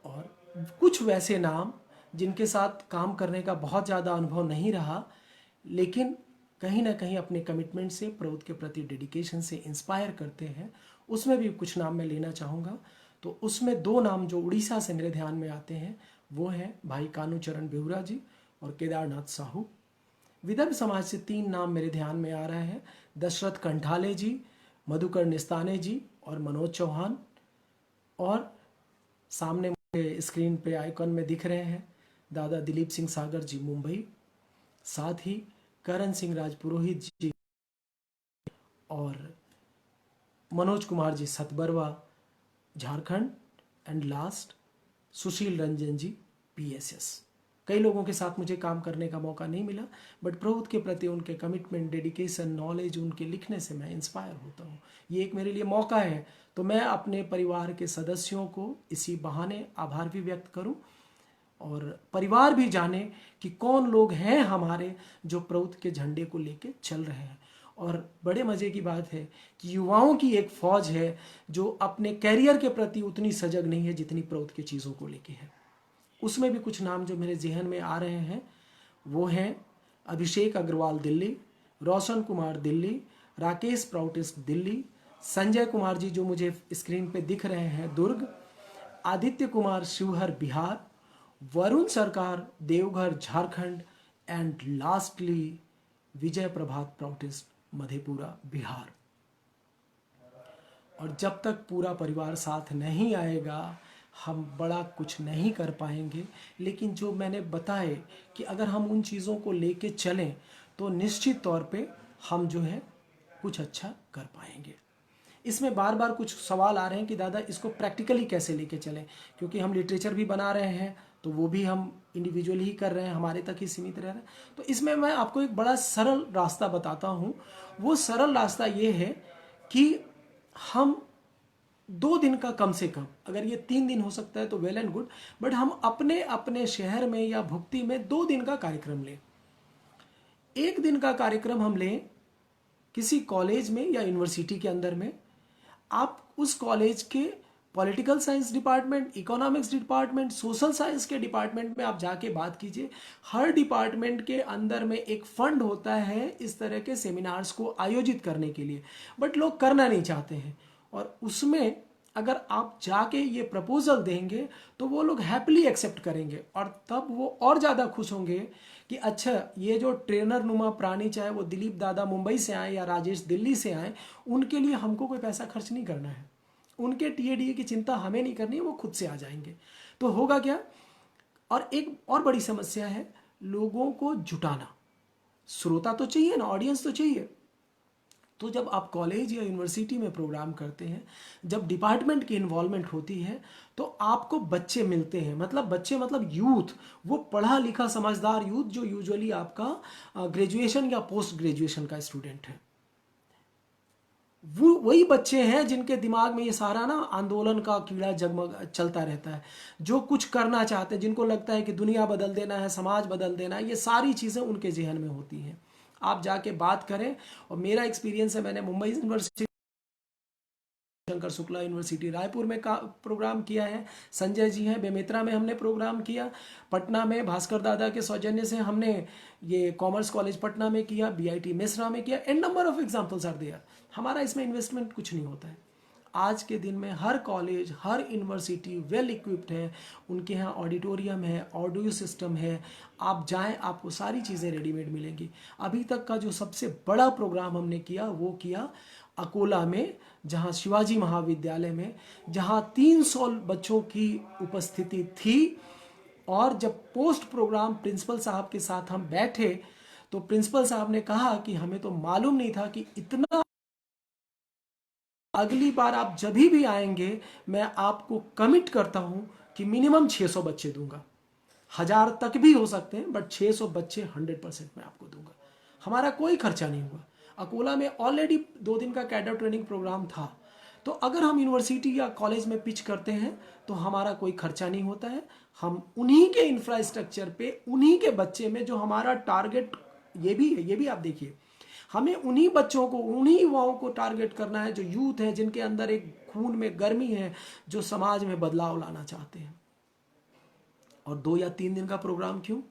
और कुछ वैसे नाम जिनके साथ काम करने का बहुत ज़्यादा अनुभव नहीं रहा, लेकिन कहीं ना कहीं अपने कमिटमेंट से, प्रभुत्व के प्रति डेडिकेशन से इंस्पायर करते हैं। उसमें भी कुछ नाम मैं लेना चाहूँगा। तो उसमें 2 नाम जो उड़ीसा से मेरे ध्यान में आते हैं, वो हैं भाई कानूचरण बेहुरा जी और केदारनाथ साहू। विदर्भ समाज से 3 नाम मेरे ध्यान में आ रहे हैं, दशरथ कंठाले जी, मधुकर निस्ताने जी और मनोज चौहान। और सामने मुझे स्क्रीन पे आइकॉन में दिख रहे हैं दादा दिलीप सिंह सागर जी, मुंबई। साथ ही करण सिंह राजपुरोहित जी और Manoj Kumar ji, Satbarwa, Jharkhand. And last Sushil Ranjan ji, PSS. कई लोगों के साथ मुझे काम करने का मौका नहीं मिला, बट प्रभुत्व के प्रति उनके कमिटमेंट, डेडिकेशन, नॉलेज, उनके लिखने से मैं इंस्पायर होता हूँ। ये एक मेरे लिए मौका है, तो मैं अपने परिवार के सदस्यों को इसी बहाने आभार भी व्यक्त करूँ, और परिवार भी जाने कि कौन लोग हैं हमारे जो प्रभुत्व के झंडे को लेके चल रहे हैं। और बड़े मज़े की बात है कि युवाओं की एक फौज है जो अपने कैरियर के प्रति उतनी सजग नहीं है जितनी प्रभुत्व की चीज़ों को लेके है। उसमें भी कुछ नाम जो मेरे जहन में आ रहे हैं, वो हैं अभिषेक अग्रवाल, दिल्ली। रोशन कुमार, दिल्ली। राकेश प्राउटिस्ट, दिल्ली। संजय कुमार जी जो मुझे स्क्रीन पे दिख रहे हैं, दुर्ग। आदित्य कुमार, शिवहर, बिहार। वरुण सरकार, Deoghar, Jharkhand. And lastly Vijay Prabhat Proutist, Madhepura, Bihar. और जब तक पूरा परिवार साथ नहीं आएगा, हम बड़ा कुछ नहीं कर पाएंगे। लेकिन जो मैंने बताए कि अगर हम उन चीज़ों को लेके चलें, तो निश्चित तौर पे हम जो है कुछ अच्छा कर पाएंगे। इसमें बार बार कुछ सवाल आ रहे हैं कि दादा इसको प्रैक्टिकली कैसे लेके चलें, क्योंकि हम लिटरेचर भी बना रहे हैं, तो वो भी हम इंडिविजुअली ही कर रहे हैं, हमारे तक ही सीमित रह रहे हैं। तो इसमें मैं आपको एक बड़ा सरल रास्ता बताता हूँ। वो सरल रास्ता ये है कि हम 2 दिन का, कम से कम अगर ये 3 दिन हो सकता है तो वेल एंड गुड, बट हम अपने अपने शहर में या भुक्ति में 2 दिन का कार्यक्रम लें। 1 दिन का कार्यक्रम हम लें किसी कॉलेज में या यूनिवर्सिटी के अंदर में, आप उस कॉलेज के political science department, economics department, social science के डिपार्टमेंट में आप जाके बात कीजिए। हर डिपार्टमेंट के अंदर में एक फंड होता है इस तरह के सेमिनार्स को आयोजित करने के लिए, बट लोग करना नहीं चाहते हैं। और उसमें अगर आप जाके ये प्रपोजल देंगे तो वो लोग हैप्पीली एक्सेप्ट करेंगे, और तब वो और ज़्यादा खुश होंगे कि अच्छा, ये जो ट्रेनर नुमा प्राणी, चाहे वो दिलीप दादा मुंबई से आए या राजेश दिल्ली से आए, उनके लिए हमको कोई पैसा खर्च नहीं करना है, उनके टीएडीए की चिंता हमें नहीं करनी है, वो खुद से आ जाएंगे। तो होगा क्या? और एक और बड़ी समस्या है लोगों को जुटाना। श्रोता तो चाहिए ना, ऑडियंस तो चाहिए। तो जब आप कॉलेज या यूनिवर्सिटी में प्रोग्राम करते हैं, जब डिपार्टमेंट की इन्वॉल्वमेंट होती है, तो आपको बच्चे मिलते हैं, मतलब बच्चे मतलब यूथ, वो पढ़ा लिखा समझदार यूथ जो यूजुअली आपका ग्रेजुएशन या पोस्ट ग्रेजुएशन का स्टूडेंट है। वो वही बच्चे हैं जिनके दिमाग में ये सारा ना आंदोलन का कीड़ा जगमग चलता रहता है, जो कुछ करना चाहते हैं, जिनको लगता है कि दुनिया बदल देना है, समाज बदल देना है, ये सारी चीज़ें उनके जहन में होती हैं। आप जाके बात करें, और मेरा एक्सपीरियंस है, मैंने मुंबई यूनिवर्सिटी, शंकर शुक्ला यूनिवर्सिटी रायपुर में का प्रोग्राम किया है, संजय जी हैं बेमेतरा में हमने प्रोग्राम किया, पटना में भास्कर दादा के सौजन्य से हमने ये कॉमर्स कॉलेज पटना में किया, बीआईटी मिश्रा में किया, and number of examples are there. हमारा इसमें इन्वेस्टमेंट कुछ नहीं होता है। आज के दिन में हर कॉलेज, हर यूनिवर्सिटी वेल इक्विप्ड है, उनके यहाँ ऑडिटोरियम है, ऑडियो सिस्टम है, आप जाएं आपको सारी चीज़ें रेडीमेड मिलेंगी। अभी तक का जो सबसे बड़ा प्रोग्राम हमने किया वो किया अकोला में, जहाँ शिवाजी महाविद्यालय में, जहाँ 300 बच्चों की उपस्थिति थी। और जब पोस्ट प्रोग्राम प्रिंसिपल साहब के साथ हम बैठे, तो प्रिंसिपल साहब ने कहा कि हमें तो मालूम नहीं था कि इतना, अगली बार आप जब भी आएंगे मैं आपको कमिट करता हूं कि मिनिमम 600 बच्चे दूंगा, 1000 तक भी हो सकते हैं, बट 600 बच्चे 100% मैं आपको दूंगा। हमारा कोई खर्चा नहीं हुआ। अकोला में ऑलरेडी 2 दिन का कैडर ट्रेनिंग प्रोग्राम था। तो अगर हम यूनिवर्सिटी या कॉलेज में पिच करते हैं तो हमारा कोई खर्चा नहीं होता है, हम उन्हीं के इंफ्रास्ट्रक्चर पे, उन्हीं के बच्चे में, जो हमारा टारगेट ये भी है, ये भी आप देखिए, हमें उन्हीं बच्चों को, उन्हीं युवाओं को टारगेट करना है जो यूथ है, जिनके अंदर एक खून में गर्मी है, जो समाज में बदलाव लाना चाहते हैं। और 2 या 3 दिन का प्रोग्राम क्यों?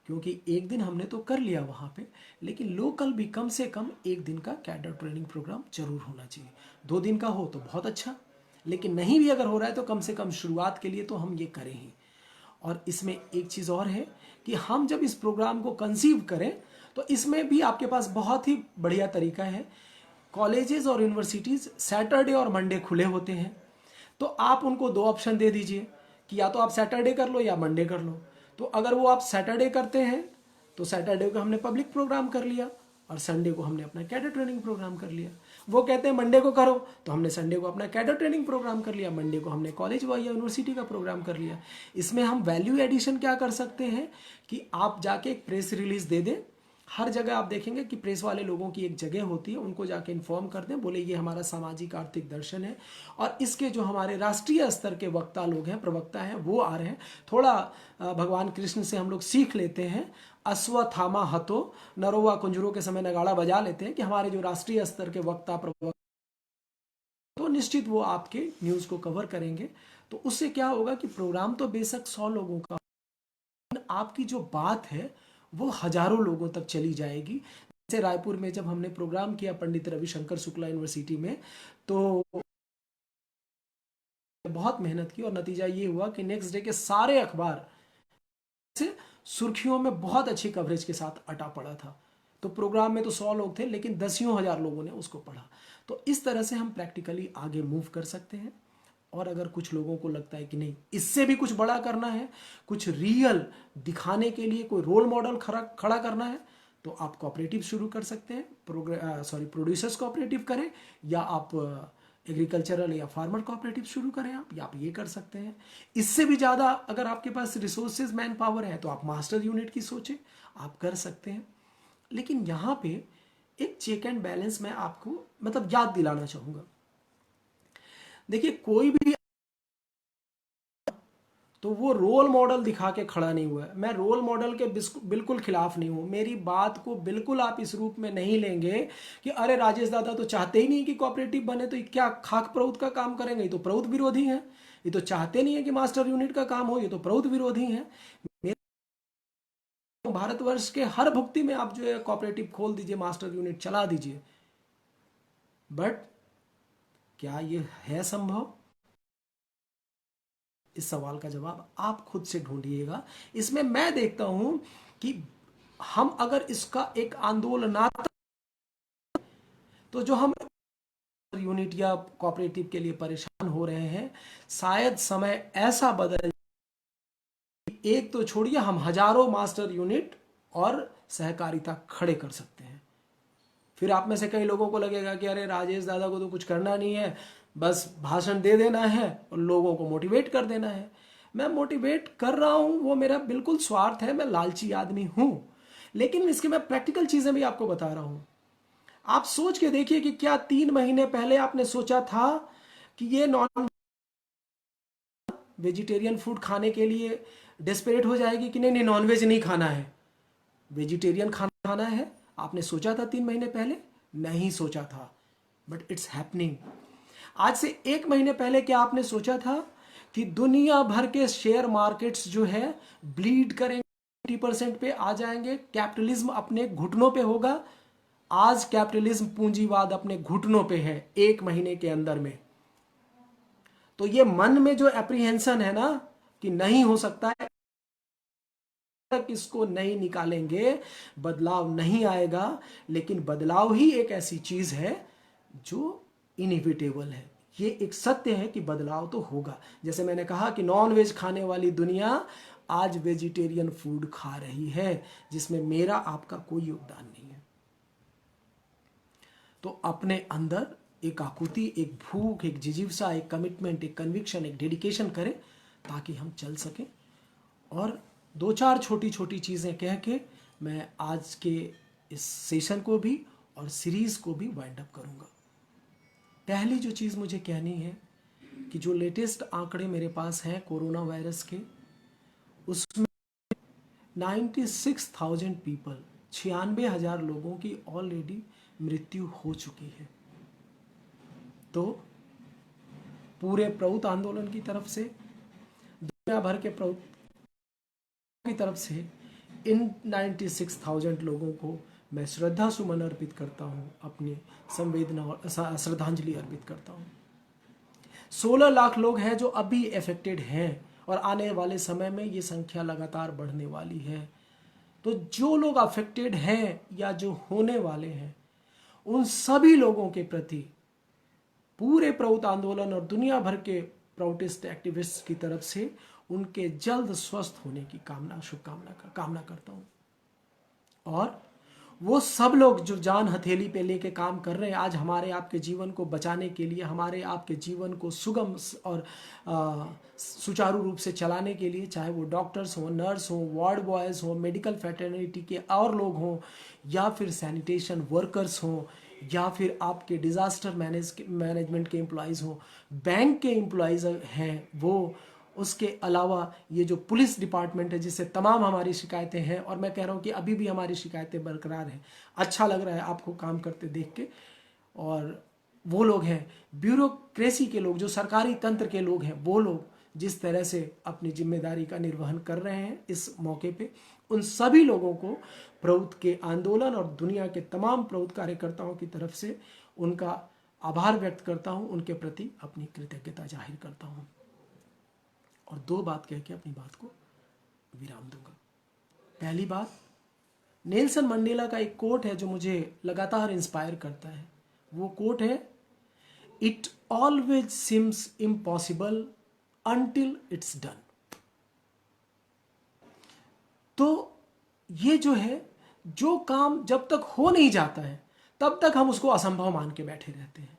क्योंकि एक दिन हमने तो कर लिया वहाँ पे, लेकिन लोकल भी कम से कम 1 दिन का कैडर ट्रेनिंग प्रोग्राम जरूर होना चाहिए। 2 दिन का हो तो बहुत अच्छा, लेकिन नहीं भी अगर हो रहा है तो कम से कम शुरुआत के लिए तो हम ये करें ही। और इसमें एक चीज़ और है कि हम जब इस प्रोग्राम को कंसीव करें तो इसमें भी आपके पास बहुत ही बढ़िया तरीका है। कॉलेजेस और यूनिवर्सिटीज़ सैटरडे और मंडे खुले होते हैं, तो आप उनको 2 ऑप्शन दे दीजिए कि या तो आप सैटरडे कर लो या मंडे कर लो। तो अगर वो आप सैटरडे करते हैं तो सैटरडे को हमने पब्लिक प्रोग्राम कर लिया, और संडे को हमने अपना कैडर ट्रेनिंग प्रोग्राम कर लिया। वो कहते हैं मंडे को करो, तो हमने संडे को अपना कैडर ट्रेनिंग प्रोग्राम कर लिया, मंडे को हमने कॉलेज या यूनिवर्सिटी का प्रोग्राम कर लिया। इसमें हम वैल्यू एडिशन क्या कर सकते हैं कि आप जाके एक प्रेस रिलीज दे दें। हर जगह आप देखेंगे कि प्रेस वाले लोगों की एक जगह होती है, उनको जाके इन्फॉर्म कर दें, बोले ये हमारा सामाजिक आर्थिक दर्शन है, और इसके जो हमारे राष्ट्रीय स्तर के वक्ता लोग हैं, प्रवक्ता हैं, वो आ रहे हैं। थोड़ा भगवान कृष्ण से हम लोग सीख लेते हैं, अश्वत्थामा हतो नरोवा कुंजरों के समय नगाड़ा बजा लेते हैं कि हमारे जो राष्ट्रीय स्तर के वक्ता प्रवक्ता, तो निश्चित वो आपके न्यूज़ को कवर करेंगे। तो उससे क्या होगा कि प्रोग्राम तो बेशक 100 लोगों का, आपकी जो बात है वो हजारों लोगों तक चली जाएगी। जैसे रायपुर में जब हमने प्रोग्राम किया पंडित रविशंकर शुक्ला यूनिवर्सिटी में, तो बहुत मेहनत की, और नतीजा ये हुआ कि नेक्स्ट डे के सारे अखबार से सुर्खियों में बहुत अच्छी कवरेज के साथ अटा पड़ा था। तो प्रोग्राम में तो 100 लोग थे, लेकिन दसियों हजार लोगों ने उसको पढ़ा। तो इस तरह से हम प्रैक्टिकली आगे मूव कर सकते हैं। और अगर कुछ लोगों को लगता है कि नहीं, इससे भी कुछ बड़ा करना है, कुछ रियल दिखाने के लिए कोई रोल मॉडल खड़ा करना है, तो आप कोऑपरेटिव शुरू कर सकते हैं। प्रोड्यूसर्स कोऑपरेटिव करें, या आप एग्रीकल्चरल या फार्मर कोऑपरेटिव शुरू करें आप, या आप ये कर सकते हैं। इससे भी ज़्यादा अगर आपके पास रिसोर्सेज, मैन पावर है, तो आप मास्टर यूनिट की सोचें, आप कर सकते हैं। लेकिन यहाँ पे एक चेक एंड बैलेंस मैं आपको मतलब याद दिलाना चाहूँगा। देखिए, कोई भी तो वो रोल मॉडल दिखा के खड़ा नहीं हुआ है। मैं रोल मॉडल के बिल्कुल खिलाफ नहीं हूँ। मेरी बात को बिल्कुल आप इस रूप में नहीं लेंगे कि अरे राजेश दादा तो चाहते ही नहीं कि कोऑपरेटिव बने, तो ये क्या खाक प्रौत का काम करेंगे, ये तो प्रौत विरोधी हैं। ये तो चाहते नहीं है कि मास्टर यूनिट का काम हो, ये तो प्रौत विरोधी हैं। भारतवर्ष के हर भुक्ति में आप जो है कोऑपरेटिव खोल दीजिए, मास्टर यूनिट चला दीजिए, बट क्या ये है संभव? इस सवाल का जवाब आप खुद से ढूंढिएगा। इसमें मैं देखता हूं कि हम अगर इसका एक आंदोलनात्मक, तो जो हम यूनिट या कोऑपरेटिव के लिए परेशान हो रहे हैं, शायद समय ऐसा बदल, एक तो छोड़िए, हम हजारों मास्टर यूनिट और सहकारिता खड़े कर सकते हैं। फिर आप में से कई लोगों को लगेगा कि अरे राजेश दादा को तो कुछ करना नहीं है, बस भाषण दे देना है और लोगों को मोटिवेट कर देना है। मैं मोटिवेट कर रहा हूं, वो मेरा बिल्कुल स्वार्थ है, मैं लालची आदमी हूं, लेकिन इसके मैं प्रैक्टिकल चीजें भी आपको बता रहा हूं। आप सोच के देखिए कि क्या 3 महीने पहले आपने सोचा था कि ये नॉन वेजिटेरियन फूड खाने के लिए डेस्परेट हो जाएगी कि नहीं नहीं नॉनवेज नहीं खाना है, वेजिटेरियन खाना खाना है? आपने सोचा था 3 महीने पहले? नहीं सोचा था, बट इट्स हैपनिंग। आज से 1 महीने पहले क्या आपने सोचा था कि दुनिया भर के शेयर मार्केट्स जो है ब्लीड करेंगे, 50% पे आ जाएंगे, कैपिटलिज्म अपने घुटनों पे होगा? आज कैपिटलिज्म पूंजीवाद अपने घुटनों पे है 1 महीने के अंदर में। तो ये मन में जो एप्रीहेंशन है ना कि नहीं हो सकता है, तक इसको नहीं निकालेंगे बदलाव नहीं आएगा। लेकिन बदलाव ही एक ऐसी चीज है जो इनएविटेबल है। ये एक सत्य है कि बदलाव तो होगा। जैसे मैंने कहा कि नॉन वेज खाने वाली दुनिया आज वेजिटेरियन फूड खा रही है, जिसमें मेरा आपका कोई योगदान नहीं है। तो अपने अंदर एक आकुति, एक भूख, एक जिजीविसा, एक कमिटमेंट, एक कन्विक्शन, एक डेडिकेशन करें ताकि हम चल सकें। और 2-4 छोटी छोटी चीज़ें कह के मैं आज के इस सेशन को भी और सीरीज़ को भी वाइंड अप करूँगा। पहली जो चीज़ मुझे कहनी है कि जो लेटेस्ट आंकड़े मेरे पास हैं कोरोना वायरस के, उसमें 96,000 पीपल, 96,000 लोगों की ऑलरेडी मृत्यु हो चुकी है। तो पूरे प्रौत आंदोलन की तरफ से, दुनिया भर के प्रौत की तरफ से इन 96,000 लोगों को मैं श्रद्धा सुमन अर्पित करता हूँ, अपनी संवेदना और श्रद्धांजलि अर्पित करता हूँ। 16 लाख लोग हैं जो अभी अफेक्टेड हैं और आने वाले समय में ये संख्या लगातार बढ़ने वाली है। तो जो लोग अफेक्टेड हैं या जो होने वाले हैं, उन सभी लोगों के प्रति पूरे प्रौत आंदोलन और दुनिया भर के प्रोटेस्ट एक्टिविस्ट की तरफ से उनके जल्द स्वस्थ होने की कामना करता हूं। और वो सब लोग जो जान हथेली पे लेके काम कर रहे हैं आज हमारे आपके जीवन को बचाने के लिए, हमारे आपके जीवन को सुगम और सुचारू रूप से चलाने के लिए, चाहे वो डॉक्टर्स हों, नर्स हों, वार्ड बॉयज़ हों, मेडिकल फैटर्निटी के और लोग हों, या फिर सैनिटेशन वर्कर्स हों, या फिर आपके डिज़ास्टर मैनेजमेंट के एम्प्लॉयज़ हों, बैंक के एम्प्लॉयज़ हैं वो, उसके अलावा ये जो पुलिस डिपार्टमेंट है जिससे तमाम हमारी शिकायतें हैं, और मैं कह रहा हूँ कि अभी भी हमारी शिकायतें बरकरार हैं। अच्छा लग रहा है आपको काम करते देख के। और वो लोग हैं ब्यूरोक्रेसी के लोग, जो सरकारी तंत्र के लोग हैं, वो लोग जिस तरह से अपनी जिम्मेदारी का निर्वहन कर रहे हैं इस मौके पे, उन सभी लोगों को प्रौत के आंदोलन और दुनिया के तमाम प्रौत कार्यकर्ताओं की तरफ से उनका आभार व्यक्त करता हूँ, उनके प्रति अपनी कृतज्ञता जाहिर करता हूँ। और 2 बात कह के अपनी बात को विराम दूंगा। पहली बात, नेल्सन मंडेला का एक कोट है जो मुझे लगातार इंस्पायर करता है। वो कोट है, it always seems impossible until it's done. तो ये जो है, जो काम जब तक हो नहीं जाता है तब तक हम उसको असंभव मान के बैठे रहते हैं।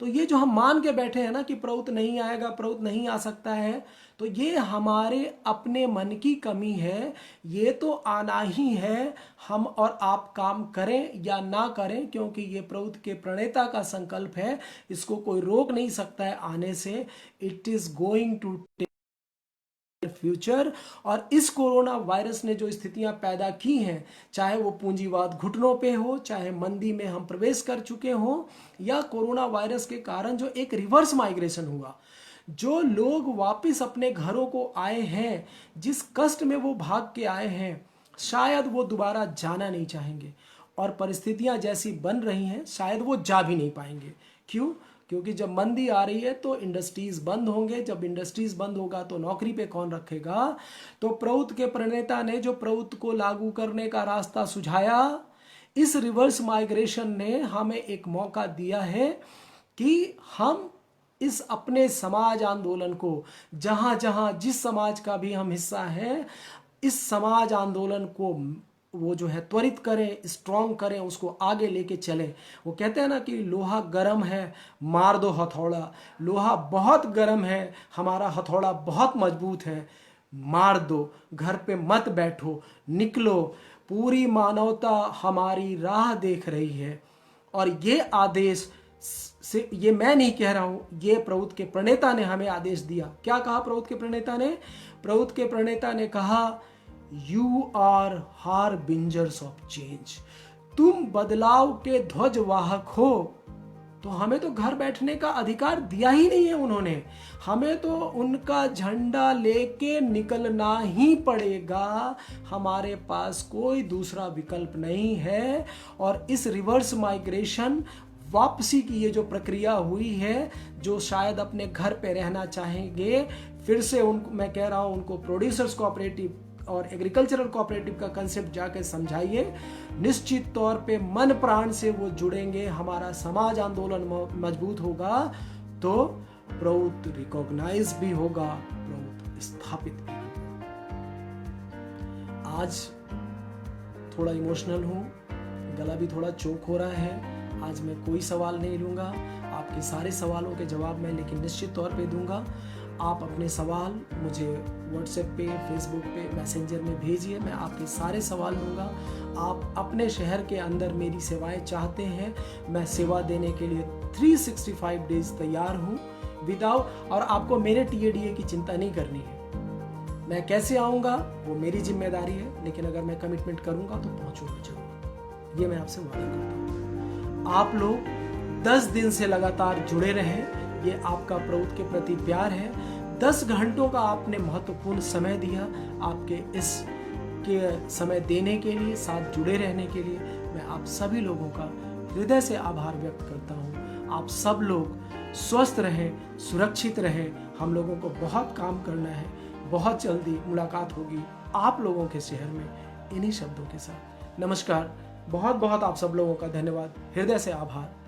तो ये जो हम मान के बैठे हैं ना कि प्रौत नहीं आएगा, प्रौत नहीं आ सकता है, तो ये हमारे अपने मन की कमी है। ये तो आना ही है, हम और आप काम करें या ना करें, क्योंकि ये प्रौत के प्रणेता का संकल्प है, इसको कोई रोक नहीं सकता है आने से। It is going to future. और इस कोरोना वायरस ने जो स्थितियां पैदा की हैं, चाहे वो पूंजीवाद घुटनों पे हो, चाहे मंदी में हम प्रवेश कर चुके हों, या कोरोना वायरस के कारण जो एक रिवर्स माइग्रेशन हुआ, जो लोग वापस अपने घरों को आए हैं, जिस कष्ट में वो भाग के आए हैं, शायद वो दोबारा जाना नहीं चाहेंगे। और परिस्थितियां जैसी बन रही हैं, शायद वो जा भी नहीं पाएंगे। क्यों? क्योंकि जब मंदी आ रही है तो इंडस्ट्रीज बंद होंगे, जब इंडस्ट्रीज बंद होगा तो नौकरी पे कौन रखेगा। तो प्रउत के प्रणेता ने जो प्रउत को लागू करने का रास्ता सुझाया, इस रिवर्स माइग्रेशन ने हमें एक मौका दिया है कि हम इस अपने समाज आंदोलन को, जहां जहां जिस समाज का भी हम हिस्सा हैं, इस समाज आंदोलन को वो जो है त्वरित करें, स्ट्रॉन्ग करें, उसको आगे लेके चलें। वो कहते हैं ना कि लोहा गर्म है, मार दो हथौड़ा। लोहा बहुत गर्म है, हमारा हथौड़ा बहुत मजबूत है, मार दो। घर पे मत बैठो, निकलो। पूरी मानवता हमारी राह देख रही है। और ये आदेश से, ये मैं नहीं कह रहा हूं, ये प्रउत के प्रणेता ने हमें आदेश दिया। क्या कहा प्रउत के प्रणेता ने? प्रउत के प्रणेता ने कहा, यू आर हार्बिंजर्स ऑफ चेंज। तुम बदलाव के ध्वजवाहक हो। तो हमें तो घर बैठने का अधिकार दिया ही नहीं है उन्होंने, हमें तो उनका झंडा लेके निकलना ही पड़ेगा। हमारे पास कोई दूसरा विकल्प नहीं है। और इस रिवर्स माइग्रेशन वापसी की ये जो प्रक्रिया हुई है, जो शायद अपने घर पे रहना चाहेंगे, फिर से उनको मैं कह रहा हूं, उनको प्रोड्यूसर्स कोऑपरेटिव और एग्रीकल्चरल कोऑपरेटिव का कंसेप्ट जाकर समझाइए। निश्चित तौर पे मन प्राण से वो जुड़ेंगे, हमारा समाज आंदोलन मजबूत होगा, तो प्रउत रिकॉग्नाइज भी होगा, प्रउत स्थापित भी होगा। आज थोड़ा इमोशनल हूं, गला भी थोड़ा चोक हो रहा है। आज मैं कोई सवाल नहीं लूंगा, आपके सारे सवालों के जवाब मैं लेकिन निश्चित तौर पे दूंगा। आप अपने सवाल मुझे व्हाट्सएप पे, फेसबुक पे, मैसेंजर में भेजिए, मैं आपके सारे सवाल लूँगा। आप अपने शहर के अंदर मेरी सेवाएं चाहते हैं, मैं सेवा देने के लिए 365 डेज तैयार हूँ विदाउट। और आपको मेरे TADA की चिंता नहीं करनी है। मैं कैसे आऊँगा वो मेरी जिम्मेदारी है, लेकिन अगर मैं कमिटमेंट करूँगा तो पहुँचूंगा जरूर, ये मैं आपसे वादा करता हूँ। आप लोग 10 दिन से लगातार जुड़े रहें, ये आपका प्रउत के प्रति प्यार है। 10 घंटों का आपने महत्वपूर्ण समय दिया। आपके इस के समय देने के लिए, साथ जुड़े रहने के लिए मैं आप सभी लोगों का हृदय से आभार व्यक्त करता हूँ। आप सब लोग स्वस्थ रहें, सुरक्षित रहें। हम लोगों को बहुत काम करना है। बहुत जल्दी मुलाकात होगी आप लोगों के शहर में इन्हीं शब्दों के साथ। नमस्कार, बहुत बहुत आप सब लोगों का धन्यवाद, हृदय से आभार।